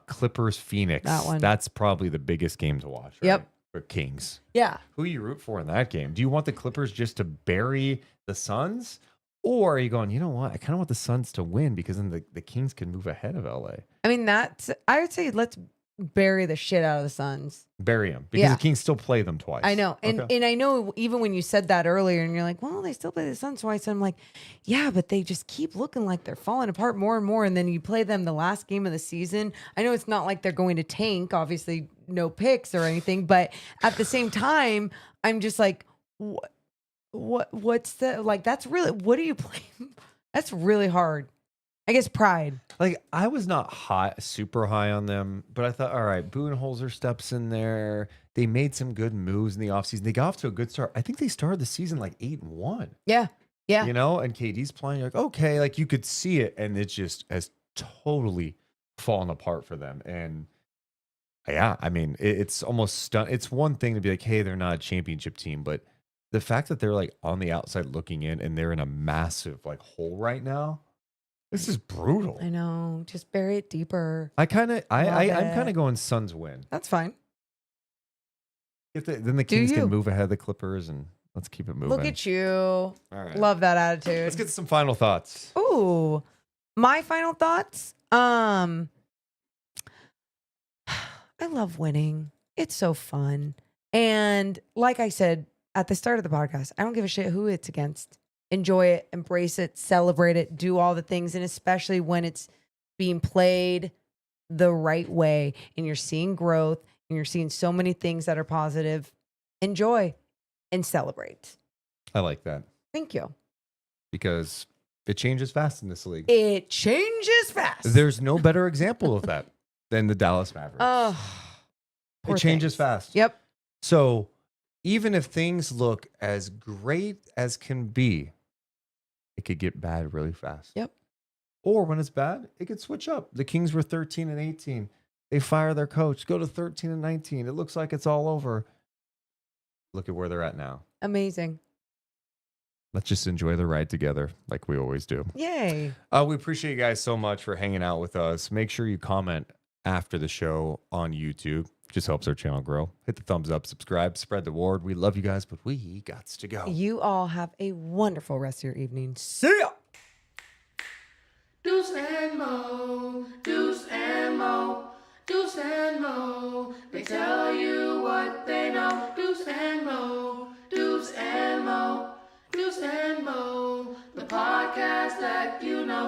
Clippers, Phoenix. That one. That's probably the biggest game to watch. Right? Yep. For Kings. Yeah. Who you root for in that game? Do you want the Clippers just to bury the Suns? Or are you going, you know what? I kind of want the Suns to win because then the Kings can move ahead of LA. I mean, I would say let's bury the shit out of the Suns. Bury them because the Kings still play them twice. I know. And I know even when you said that earlier and you're like, well, they still play the Suns twice. I'm like, yeah, but they just keep looking like they're falling apart more and more. And then you play them the last game of the season. I know it's not like they're going to tank, obviously no picks or anything. But at the same time, I'm just like, what's the, like, that's really, what do you play? That's really hard. I guess pride. Like, I was not super high on them, but I thought, all right, Budenholzer steps in there. They made some good moves in the offseason. They got off to a good start. I think they started the season like 8-1. Yeah. Yeah. You know, and KD's playing, you're like, okay, like you could see it, and it just has totally fallen apart for them. And yeah, I mean, it's almost it's one thing to be like, hey, they're not a championship team, but the fact that they're like on the outside looking in and they're in a massive like hole right now, this is brutal. I know. Just bury it deeper. I'm kind of going Suns win. That's fine. Then the Kings can move ahead of the Clippers, and let's keep it moving. Look at you. All right. Love that attitude. Let's get to some final thoughts. Ooh, my final thoughts. I love winning. It's so fun. And like I said at the start of the podcast, I don't give a shit who it's against. Enjoy it, embrace it, celebrate it, do all the things. And especially when it's being played the right way and you're seeing growth and you're seeing so many things that are positive, enjoy and celebrate. I like that. Thank you. Because it changes fast in this league. It changes fast. There's no better example of that than the Dallas Mavericks. Oh, it changes fast. Yep. So even if things look as great as can be, it could get bad really fast. Yep. Or when it's bad, it could switch up. The Kings were 13-18. They fire their coach, go to 13-19. It looks like it's all over. Look at where they're at now. Amazing. Let's just enjoy the ride together like we always do. Yay. We appreciate you guys so much for hanging out with us. Make sure you comment after the show on YouTube. Just helps our channel grow. Hit the thumbs up, subscribe, spread the word. We love you guys, but we gots to go. You all have a wonderful rest of your evening. See ya. Deuce and Mo, Deuce and Mo, Deuce and Mo. They tell you what they know. Deuce and Mo, Deuce and Mo, Deuce and Mo. The podcast that you know.